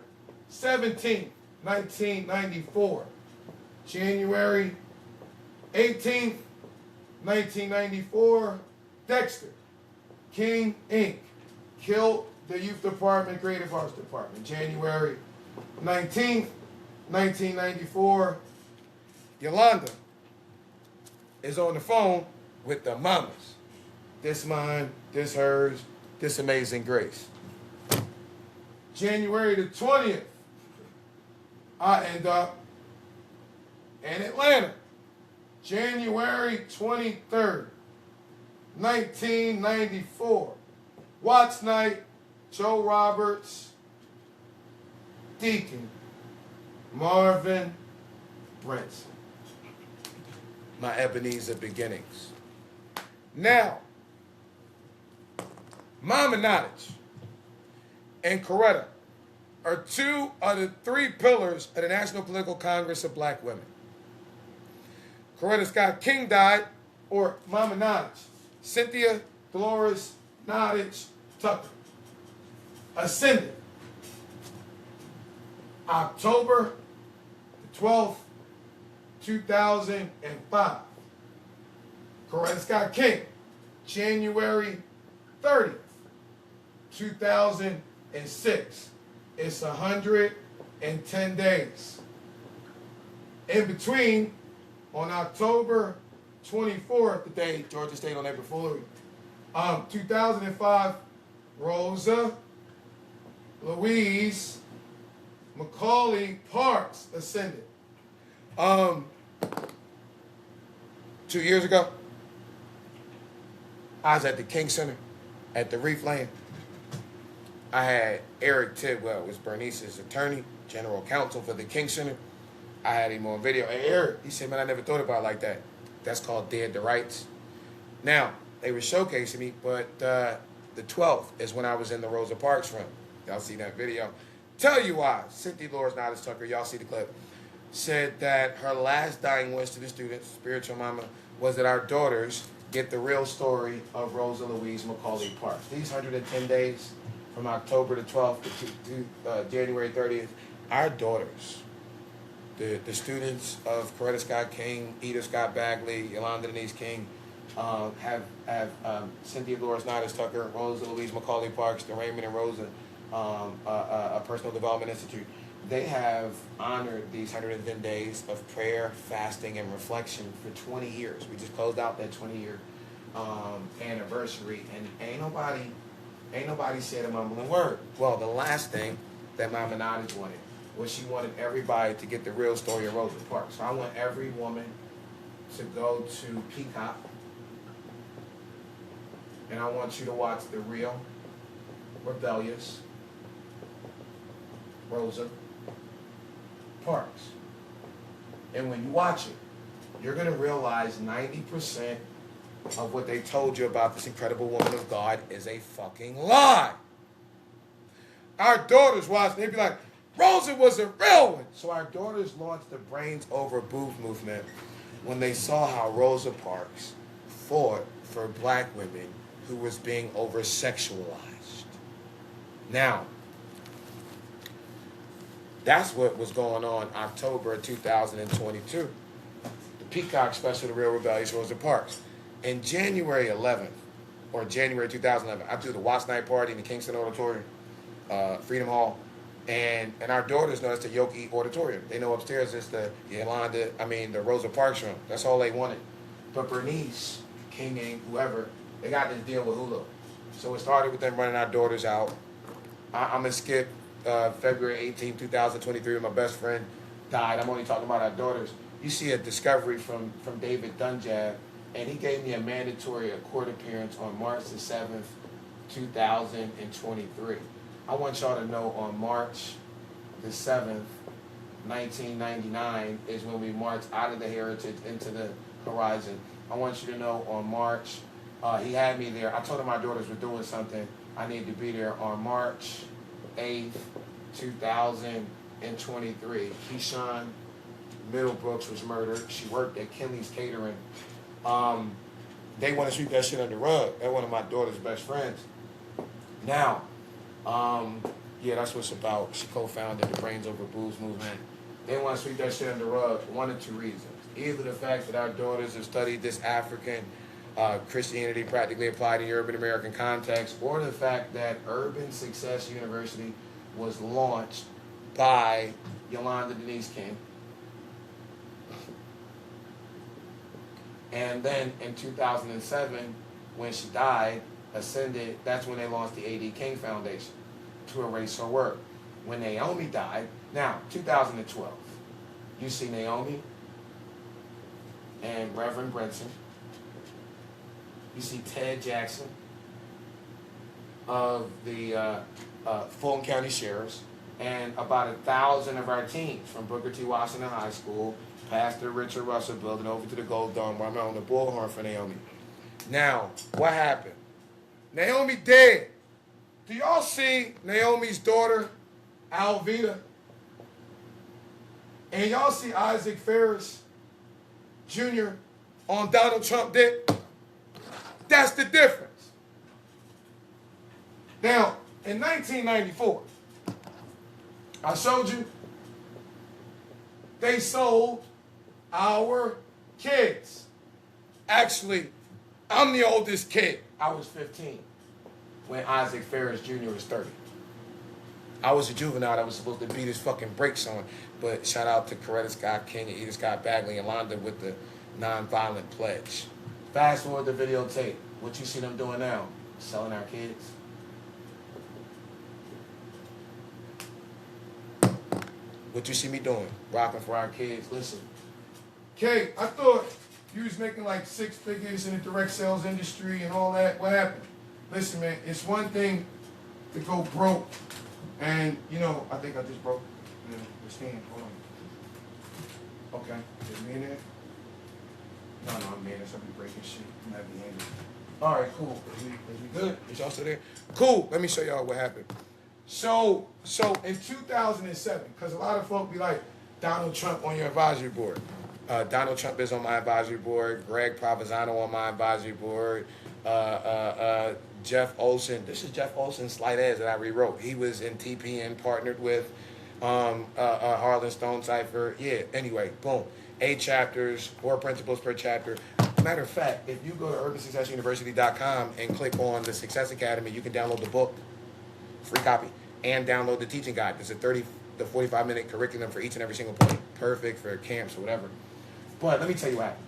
17th, 1994. January 18th, 1994, Dexter, King Inc. killed the Youth Department, Creative Arts Department. January 19th, 1994, Yolanda is on the phone with the mamas. This mine, this hers, this Amazing Grace. January the 20th, I end up in Atlanta. January 23rd, 1994. Watch night, Joe Roberts, Deacon, Marvin Brinson. My Ebenezer beginnings. Now, Mama Nottage and Coretta are two of the three pillars of the National Political Congress of Black Women. Coretta Scott King died, or Mama Nottage, Cynthia Dolores Nottage Tucker, ascended October the 12th, 2005. Coretta Scott King, January 30th, 2006. It's 110 days. In between, on October 24th, the day Georgia State on April Fool's, 2005, Rosa Louise Macaulay Parks ascended. 2 years ago, I was at the King Center at the Reef Lane. I had Eric Tidwell, was Bernice's attorney, general counsel for the King Center. I had him on video. Hey, Eric, he said, man, I never thought about it like that. That's called dead to rights. Now, they were showcasing me, but the 12th is when I was in the Rosa Parks room. Y'all see that video. Tell you why. Cynthia Dolores Nottage Tucker, y'all see the clip, said that her last dying wish to the students, spiritual mama, was that our daughters get the real story of Rosa Louise Macaulay Parks. These 110 days, from October the 12th to January 30th, our daughters, the students of Coretta Scott King, Eda Scott Bagley, Yolanda Denise King, have Cynthia Dolores Nottage Tucker, Rosa Louise Macaulay Parks, the Raymond and Rosa a Personal Development Institute. They have honored these 110 days of prayer, fasting, and reflection for 20 years. We just closed out that 20-year anniversary, and ain't nobody said a mumbling word. Well, the last thing that Mama Nottage wanted was she wanted everybody to get the real story of Rosa Parks. So I want every woman to go to Peacock, and I want you to watch the real, rebellious Rosa Parks. And when you watch it, you're going to realize 90% of what they told you about this incredible woman of God is a fucking lie. Our daughters watch, they'd be like, Rosa was a real one. So our daughters launched the Brains Over Boobs Movement when they saw how Rosa Parks fought for black women who was being over-sexualized. Now, that's what was going on October 2022. The Peacock special, The Real Rebellious Rosa Parks. In January 11th, or January 2011, I threw the Watch Night Party in the Kingston Auditorium, Freedom Hall, and our daughters know it's the Yoki Auditorium. They know upstairs is the Rosa Parks room. That's all they wanted. But Bernice, King, and whoever, they got this deal with Hulu. So it started with them running our daughters out. I'm going to skip February 18, 2023, when my best friend died. I'm only talking about our daughters. You see a discovery from David Dunjab, and he gave me a mandatory court appearance on March the 7th, 2023. I want y'all to know on March the 7th, 1999 is when we marched out of the heritage into the horizon. I want you to know on March, he had me there. I told him my daughters were doing something. I needed to be there on March 8th, 2023. Keyshawn Middlebrooks was murdered. She worked at Kinley's Catering. They want to sweep that shit under the rug. They're one of my daughter's best friends. Now, that's what it's about. She co-founded the Brains Over Boobs Movement. They want to sweep that shit under the rug for one of two reasons. Either the fact that our daughters have studied this African Christianity practically applied in urban American context, or the fact that Urban Success University was launched by Yolanda Denise King And then in 2007, when she died, ascended, that's when they launched the A.D. King Foundation to erase her work. When Naomi died, now, 2012, you see Naomi and Reverend Brinson. You see Ted Jackson of the Fulton County Sheriffs, and about 1,000 of our teams from Booker T. Washington High School, Pastor Richard Russell building over to the Gold Dome, where I'm on the bullhorn for Naomi. Now, what happened? Naomi dead. Do y'all see Naomi's daughter, Alvita? And y'all see Isaac Ferris Jr. on Donald Trump dick? That's the difference. Now, in 1994, I showed you they sold our kids. Actually, I'm the oldest kid. I was 15 when Isaac Ferris Jr. was 30. I was a juvenile that was supposed to beat his fucking brakes on, but shout out to Coretta Scott King and Edith Scott Bagley and Londa with the nonviolent pledge. Fast forward the videotape. What you see them doing now? Selling our kids. What you see me doing? Rocking for our kids. Listen. Kay, I thought you was making like 6 figures in the direct sales industry and all that. What happened? Listen, man, it's one thing to go broke. And, you know, I think I just broke the stand. Hold on. Okay. Is me in there? No, I'm in there. Somebody breaking shit. I'm not being angry. All right, cool. Is we good? Is y'all still there? Cool. Let me show y'all what happened. So in 2007, because a lot of folk be like, Donald Trump on your advisory board. Donald Trump is on my advisory board. Greg Provenzano on my advisory board. Jeff Olson. This is Jeff Olson's Slight Edge that I rewrote. He was in TPN, partnered with Harlan Stone Cipher. Yeah, anyway, boom. 8 chapters, 4 principles per chapter. Matter of fact, if you go to urbansuccessuniversity.com and click on the Success Academy, you can download the book, free copy, and download the teaching guide. There's a 30 to 45-minute curriculum for each and every single point. Perfect for camps or whatever. But let me tell you what happened.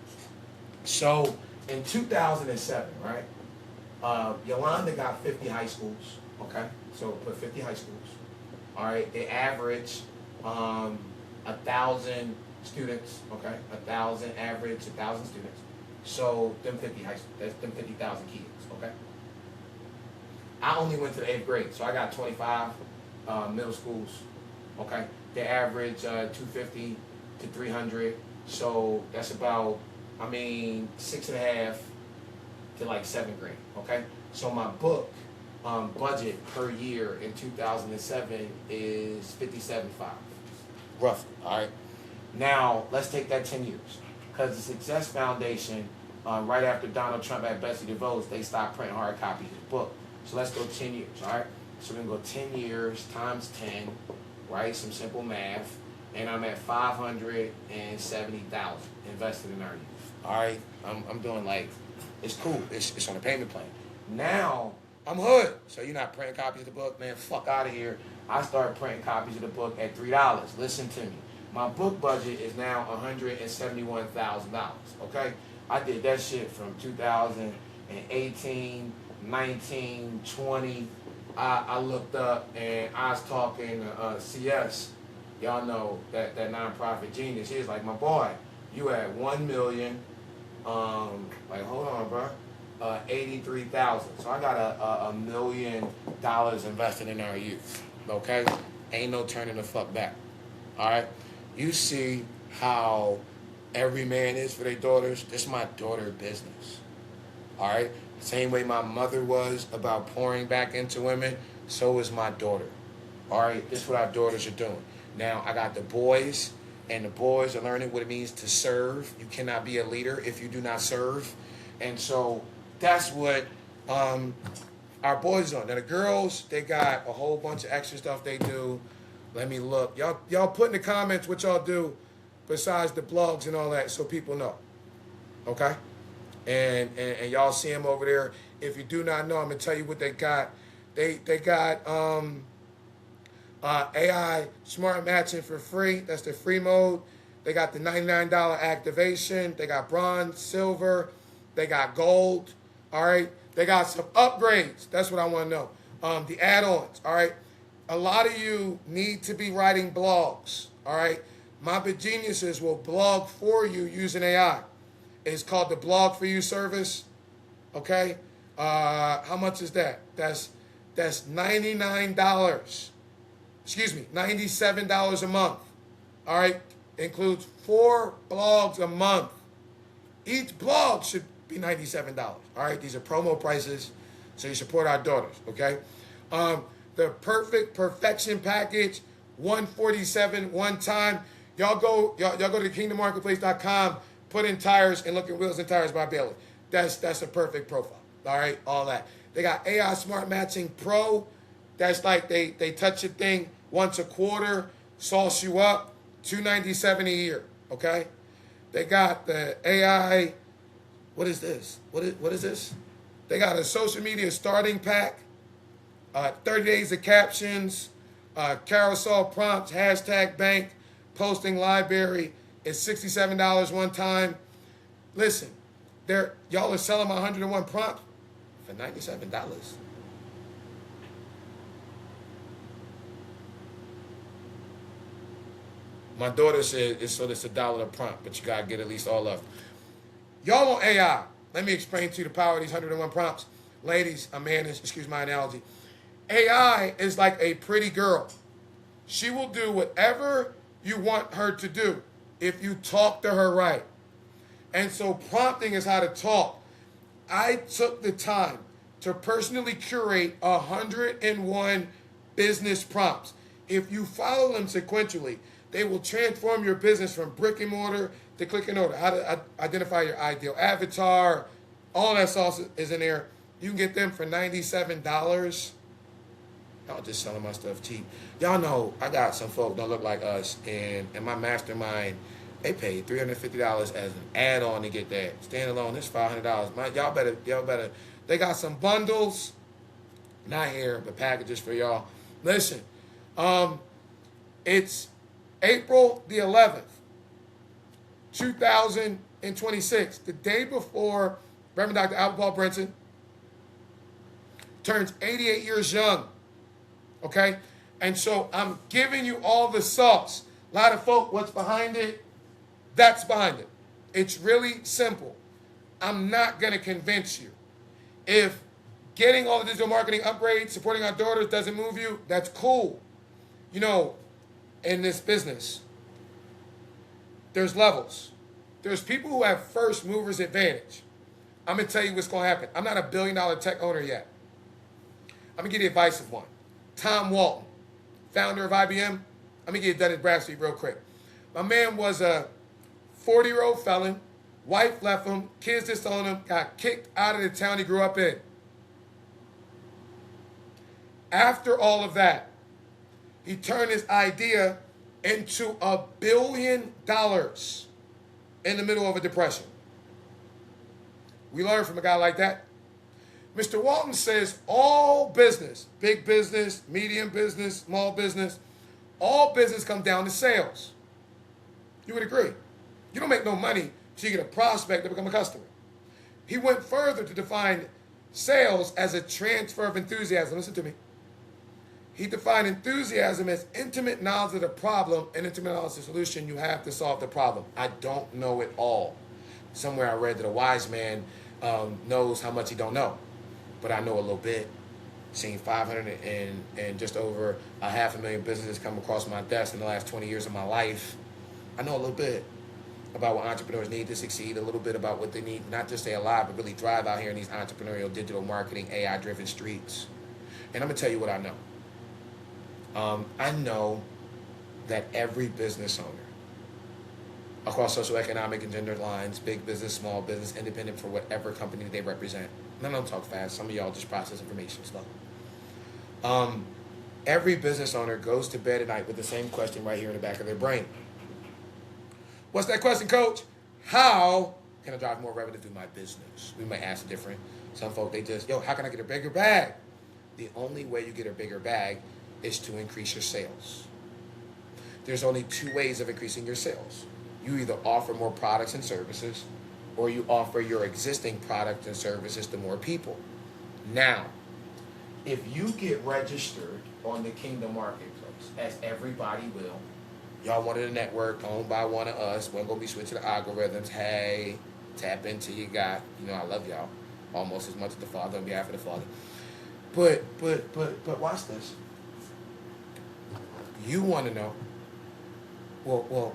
So in 2007, right, Yolanda got 50 high schools, okay? So put 50 high schools. All right, they average 1,000 students, okay? 1,000 average, 1,000 students. So them 50 high schools, that's them 50,000 kids, okay? I only went to the 8th grade, so I got 25 middle schools, okay? They average 250 to 300, so that's about, 6.5 to like 7th grade, okay? So my book budget per year in 2007 is $57.5, roughly, all right? Now, let's take that 10 years, because the Success Foundation, right after Donald Trump had Betsy DeVos, they stopped printing hard copies of the book. So let's go 10 years, all right? So we're going to go 10 years times 10, right? Some simple math. And I'm at 570,000 invested in our youth, all right? I'm doing like, it's cool. It's on a payment plan. Now, I'm hood. So you're not printing copies of the book? Man, fuck out of here. I started printing copies of the book at $3. Listen to me. My book budget is now $171,000, okay? I did that shit from 2018, 19, 20. I looked up and I was talking to CS. Y'all know that nonprofit genius. He was like, my boy, you had 1 million, like, hold on, bro, 83,000. So I got a $1 million invested in our youth, okay? Ain't no turning the fuck back, all right? You see how every man is for their daughters. This is my daughter business, all right? Same way my mother was about pouring back into women, so is my daughter, all right? This is what our daughters are doing. Now, I got the boys, and the boys are learning what it means to serve. You cannot be a leader if you do not serve. And so that's what our boys are doing. Now, the girls, they got a whole bunch of extra stuff they do. Let me look. Y'all put in the comments what y'all do besides the blogs and all that so people know. Okay? And y'all see them over there. If you do not know, I'm going to tell you what they got. They got AI smart matching for free. That's the free mode. They got the $99 activation. They got bronze, silver. They got gold. All right. They got some upgrades. That's what I want to know. The add-ons. All right. A lot of you need to be writing blogs. All right. My geniuses will blog for you using AI. It's called the Blog for You service. Okay. How much is that? That's $99. Excuse me, $97 a month. All right. Includes 4 blogs a month. Each blog should be $97. All right. These are promo prices, so you support our daughters. Okay. The perfection package, $147 one time. Y'all go to kingdommarketplace.com, put in tires and look at Wheels and Tires by Bailey. That's a perfect profile. All right, all that. They got AI Smart Matching Pro. That's like they touch your thing once a quarter, sauce you up, $297 a year. Okay. They got the AI. What is this? What is this? They got a social media starting pack, 30 days of captions, carousel prompts, hashtag bank, posting library. It's $67 one time. Listen, y'all are selling my 101 prompts for $97. My daughter said it's $1 a prompt, but you gotta get at least all of them. Y'all on AI. Let me explain to you the power of these 101 prompts. Ladies, a man is, excuse my analogy. AI is like a pretty girl. She will do whatever you want her to do if you talk to her right. And so prompting is how to talk. I took the time to personally curate 101 business prompts. If you follow them sequentially, they will transform your business from brick and mortar to click and order. How to identify your ideal avatar, all that sauce is in there. You can get them for $97. Y'all just selling my stuff cheap. Y'all know I got some folk don't look like us, and in my mastermind, they paid $350 as an add-on to get that. Standalone, it's $500. Y'all better. They got some bundles, not here, but packages for y'all. Listen, it's April the 11th, 2026, the day before Reverend Dr. Albert Paul Brinson turns 88 years young. Okay? And so I'm giving you all the sauce. A lot of folk, what's behind it? That's behind it. It's really simple. I'm not going to convince you. If getting all the digital marketing upgrades, supporting our daughters doesn't move you, that's cool. You know, in this business, there's levels. There's people who have first movers advantage. I'm going to tell you what's going to happen. I'm not a $1 billion tech owner yet. I'm going to give you advice of one. Tom Walton, founder of IBM. I'm going to get it done at Bradstreet real quick. My man was a 40-year-old felon. Wife left him. Kids disowned him. Got kicked out of the town he grew up in. After all of that, he turned his idea into $1 billion in the middle of a depression. We learn from a guy like that. Mr. Walton says all business, big business, medium business, small business, all business comes down to sales. You would agree. You don't make no money till you get a prospect to become a customer. He went further to define sales as a transfer of enthusiasm. Listen to me. He defined enthusiasm as intimate knowledge of the problem and intimate knowledge of the solution you have to solve the problem. I don't know it all. Somewhere I read that a wise man knows how much he don't know. But I know a little bit. Seen 500 and just over 500,000 businesses come across my desk in the last 20 years of my life. I know a little bit about what entrepreneurs need to succeed, a little bit about what they need, not just stay alive, but really thrive out here in these entrepreneurial, digital marketing, AI-driven streets. And I'm going to tell you what I know. I know that every business owner across socioeconomic and gender lines, big business, small business, independent for whatever company they represent. None of them talk fast. Some of y'all just process information slow. Every business owner goes to bed at night with the same question right here in the back of their brain. What's that question, Coach? How can I drive more revenue through my business? We might ask different. Some folk, they just, how can I get a bigger bag? The only way you get a bigger bag is to increase your sales. There's only 2 ways of increasing your sales. You either offer more products and services, or you offer your existing products and services to more people. Now, if you get registered on the Kingdom Marketplace, as everybody will, y'all wanted a network owned by one of us, we're going to be switching the algorithms. Hey, tap into your guy. You know I love y'all almost as much as the Father on behalf of the Father. But watch this. You want to know, well,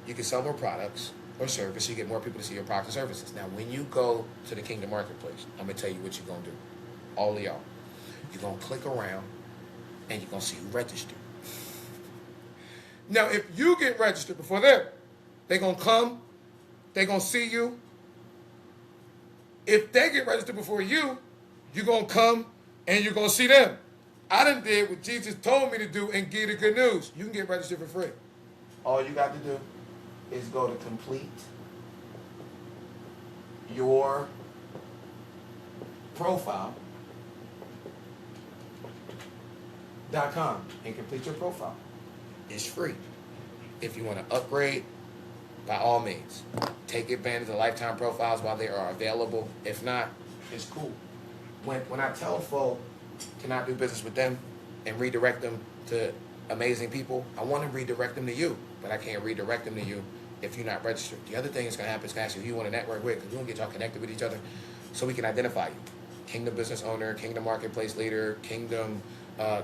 you can sell more products or service, you get more people to see your products and services. Now, when you go to the Kingdom Marketplace, I'm going to tell you what you're going to do. All of y'all. You're going to click around, and you're going to see who registered. Now, if you get registered before them, they're going to come, they're going to see you. If they get registered before you, you're going to come, and you're going to see them. I done did what Jesus told me to do and give the good news. You can get registered for free. All you got to do is go to complete your profile.com and complete your profile. It's free. If you want to upgrade, by all means, take advantage of lifetime profiles while they are available. If not, it's cool. When I tell folk to not do business with them and redirect them to amazing people, I want to redirect them to you, but I can't redirect them to you if you're not registered. The other thing that's going to happen is ask you who you want to network with, because we want to get y'all connected with each other so we can identify you. Kingdom business owner, Kingdom marketplace leader, Kingdom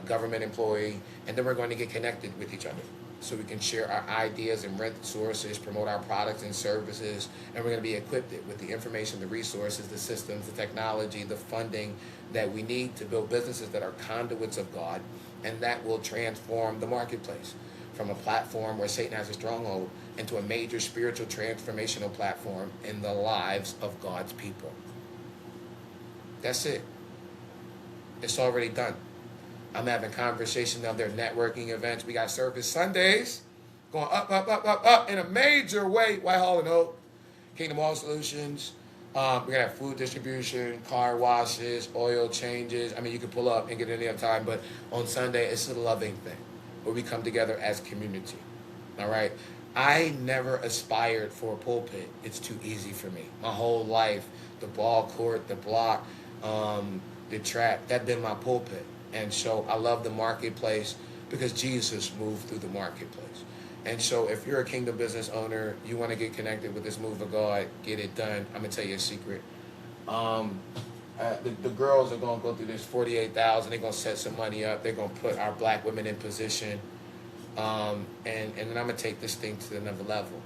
government employee, and then we're going to get connected with each other so we can share our ideas and resources, promote our products and services, and we're going to be equipped with the information, the resources, the systems, the technology, the funding that we need to build businesses that are conduits of God, and that will transform the marketplace from a platform where Satan has a stronghold into a major spiritual transformational platform in the lives of God's people. That's it. It's already done. I'm having conversations of their networking events. We got service Sundays going up in a major way. Whitehall and Oak, Kingdom All Solutions. We're going to have food distribution, car washes, oil changes. I mean, you can pull up and get in any other time, but on Sunday, it's a loving thing where we come together as community. All right? I never aspired for a pulpit. It's too easy for me. My whole life, the ball court, the block, the track, that's been my pulpit. And so I love the marketplace because Jesus moved through the marketplace. And so if you're a Kingdom business owner, you want to get connected with this move of God, get it done. I'm going to tell you a secret. The girls are going to go through this 48,000. They're going to set some money up. They're going to put our black women in position. And then I'm going to take this thing to another level.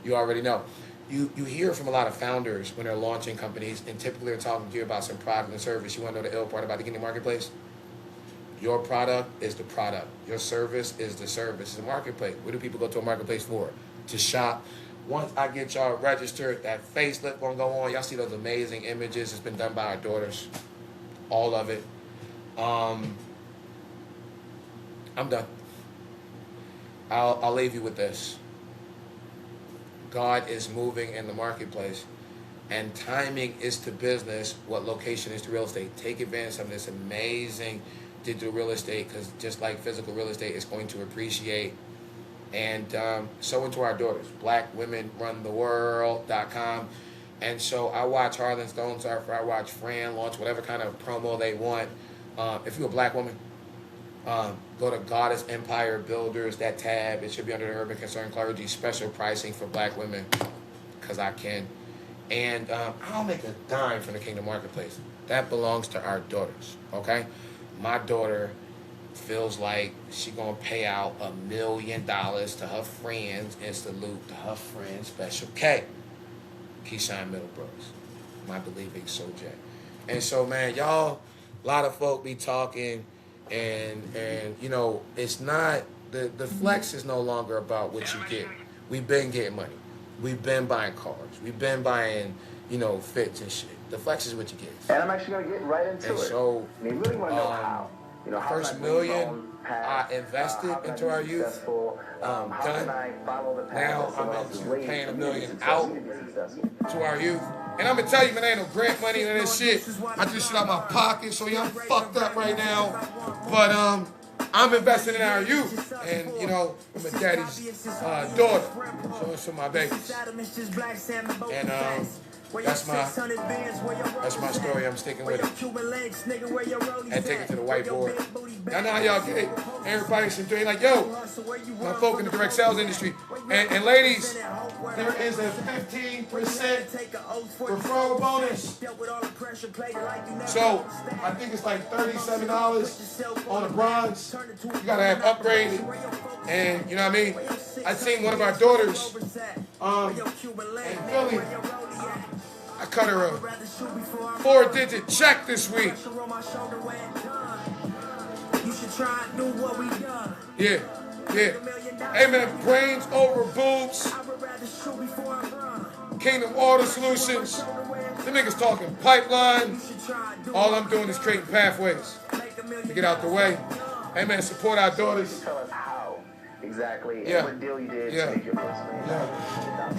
You already know. You hear from a lot of founders when they're launching companies, and typically they're talking to you about some product and service. You want to know the ill part about the Kingdom Marketplace? Your product is the product. Your service is the service. It's a marketplace. What do people go to a marketplace for? To shop. Once I get y'all registered, that facelift gonna go on. Y'all see those amazing images. It's been done by our daughters. All of it. I'm done. I'll leave you with this. God is moving in the marketplace, and timing is to business what location is to real estate. Take advantage of this amazing digital real estate, because just like physical real estate, it's going to appreciate. And so into our daughters, blackwomenruntheworld.com. And so I watch Harlan Stone Surfer, I watch Fran launch whatever kind of promo they want. If you're a black woman, go to Goddess Empire Builders, that tab. It should be under the Urban Concern Clergy, special pricing for black women, because I can. And I don't make a dime from the Kingdom Marketplace. That belongs to our daughters, okay? My daughter feels like she gonna pay out $1 million to her friends and salute to her friend Special K, Keyshawn Middlebrooks, my believing soldier. And so, man, y'all, a lot of folk be talking, and you know, it's not, the flex is no longer about what you get. We've been getting money. We've been buying cars. We've been buying, you know, fits and shit. The flex is what you get. And I'm actually going to get right into it. So, I mean, really want to know how. You know, the first $1 million I invested into our youth, done. Now I'm into paying $1 million out to our youth. And I'm going to tell you, man, ain't no grant money and this shit. I just shit out my pocket, so y'all fucked up right now. But I'm investing in our youth, and you know, I'm a daddy's daughter, so it's for my babies. And that's my story. I'm sticking with it. And take it to the whiteboard. Y'all know how y'all get it. Everybody's doing like, yo, my folk in the direct sales industry. And ladies, there is a 15% referral bonus. So I think it's like $37 on the bronze. You gotta have upgraded. And you know what I mean? I seen one of our daughters in Philly. I cut her a 4-digit check this week. Yeah. Hey man, Brains Over Boobs, Kingdom Water Solutions. The niggas talking pipeline. All I'm doing is creating pathways to get out the way. Hey man, support our daughters. Tell us how exactly and what deal you did to make your first man.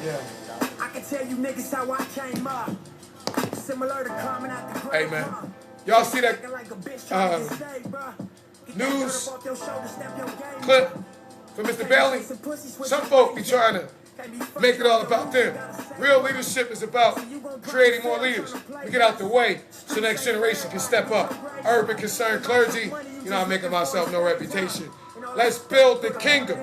Yeah. I can tell you niggas how I came up. Similar to coming out the Hey man, y'all see that news clip from Mr. Bailey? Some folk be trying to make it all about them. Real leadership is about creating more leaders. We get out the way so the next generation can step up. Urban concerned clergy, you know I'm making myself no reputation. Let's build the kingdom.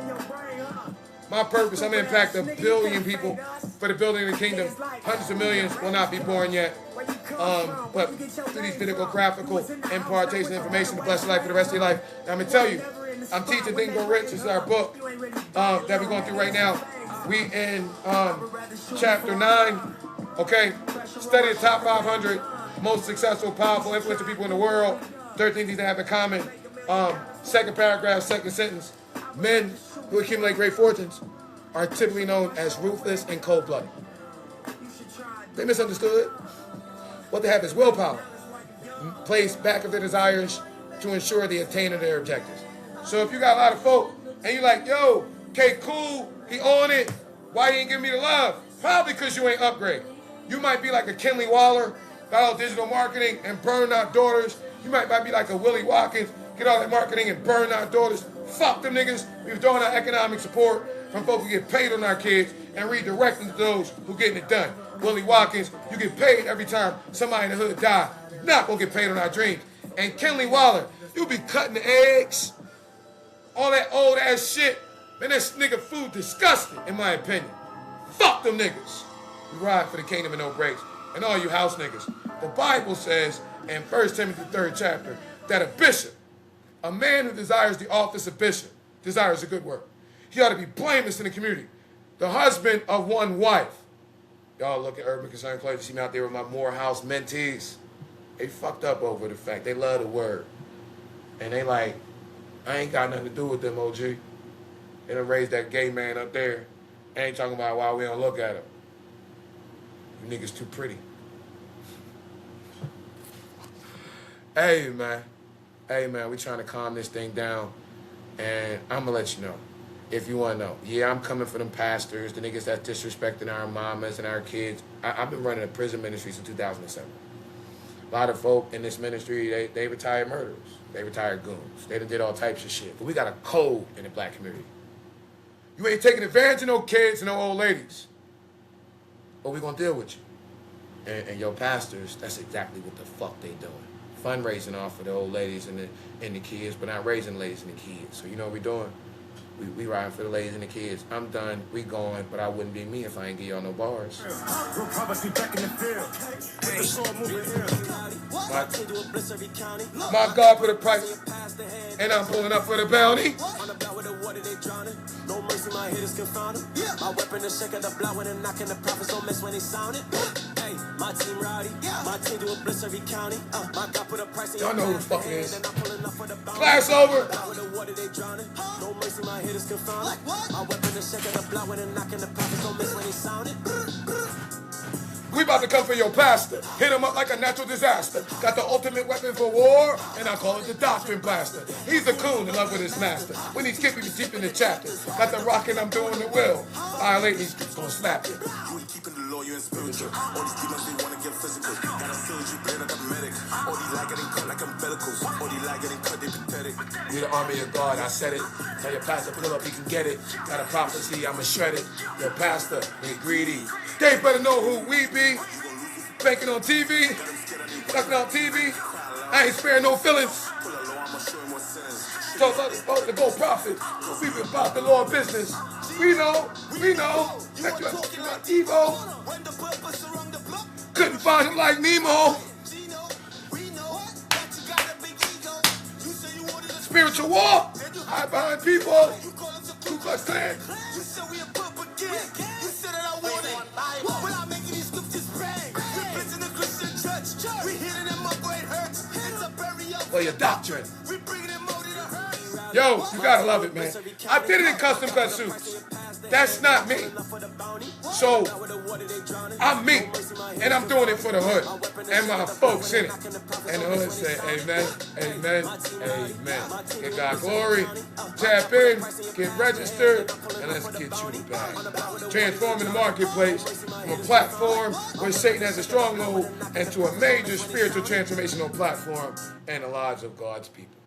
My purpose, I'm going to impact 1 billion people for the building of the kingdom. Hundreds of millions will not be born yet. But through these videographical impartation information to bless your life for the rest of your life. Now, I'm going to tell you, I'm teaching Think Go Rich. This is our book that we're going through right now. We in chapter 9, okay? Study the top 500 most successful, powerful, influential people in the world. 13 things they have in common. Second paragraph, second sentence. Men who accumulate great fortunes are typically known as ruthless and cold-blooded. They misunderstood. What they have is willpower, placed back of their desires to ensure the attain of their objectives. So if you got a lot of folk and you're like, yo, okay, cool, he on it, why he ain't giving me the love? Probably because you ain't upgrade. You might be like a Kenley Waller, got all digital marketing and burn out daughters. You might be like a Willie Watkins, get all that marketing and burn out daughters. Fuck them niggas. We're doing our economic support from folks who get paid on our kids and redirecting to those who getting it done. Willie Watkins, you get paid every time somebody in the hood die. You're not gonna get paid on our dreams. And Kenley Waller, you be cutting the eggs, all that old ass shit. Man, that nigga food disgusting, in my opinion. Fuck them niggas. We ride for the kingdom and no breaks. And all you house niggas. The Bible says in 1 Timothy 3rd chapter that a bishop, a man who desires the office of bishop, desires a good work. He ought to be blameless in the community. The husband of one wife. Y'all look at urban concerned clergy, see me out there with my Morehouse mentees. They fucked up over the fact they love the word. And they like, I ain't got nothing to do with them, OG. They done raised that gay man up there. I ain't talking about why we don't look at him. You niggas too pretty. Hey, man, we trying to calm this thing down. And I'm going to let you know. If you want to know. Yeah, I'm coming for them pastors, the niggas that's disrespecting our mamas and our kids. I've been running a prison ministry since 2007. A lot of folk in this ministry, they retired murderers. They retired goons. They done did all types of shit. But we got a code in the black community. You ain't taking advantage of no kids and no old ladies. But we gonna deal with you. And your pastors, that's exactly what the fuck they doing. Fundraising off for the old ladies and the kids, but not raising the ladies and the kids. So you know what we doing? We riding for the ladies and the kids. I'm done. We going, but I wouldn't be me if I ain't give y'all no bars. My God for the price, and I'm pulling up for the bounty. No mercy, my hitters confounded. My weapon is shaking the blow when they're knocking the prophets don't miss when they sound it. Hey, my team rowdy. My team do a blitz every county. My God put a price in. Y'all know who the fuck it is. Class over. No mercy, my hitters confounded. My weapon is shaking the blow when they're knocking the prophets don't miss when they sound it. We about to come for your pastor. Hit him up like a natural disaster. Got the ultimate weapon for war, and I call it the doctrine blaster. He's a coon in love with his master. When he's skipping, he's deep in the chapter. Got the rock and I'm doing the will. Violate, he's gonna slap you. law, you ain't spiritual. All these demons, they wanna get physical. Gotta seal you, play like a medic. All these lie getting cut like umbilicals. All these lie getting cut, they pathetic. We the army of God, I said it. Tell your pastor, pull up, he can get it. Got a prophecy, I'ma shred it. Your pastor, they greedy. They better know who we be. Banking on TV, talking on TV. I ain't sparing no feelings. Talk about the go profit. We be about the Lord business. We know that you're not Evo. Couldn't find him like Nemo. Spiritual war. Hide behind people. Ku Klux Klan. For your doctrine. Yo, you gotta love it, man. I did it in custom cut suits. That's not me. So, I'm me. And I'm doing it for the hood. And my folks in it. And the hood say, amen, amen, amen. Give God glory. Tap in, get registered, and let's get you back. Transforming the marketplace from a platform where Satan has a stronghold into a major spiritual transformational platform in the lives of God's people.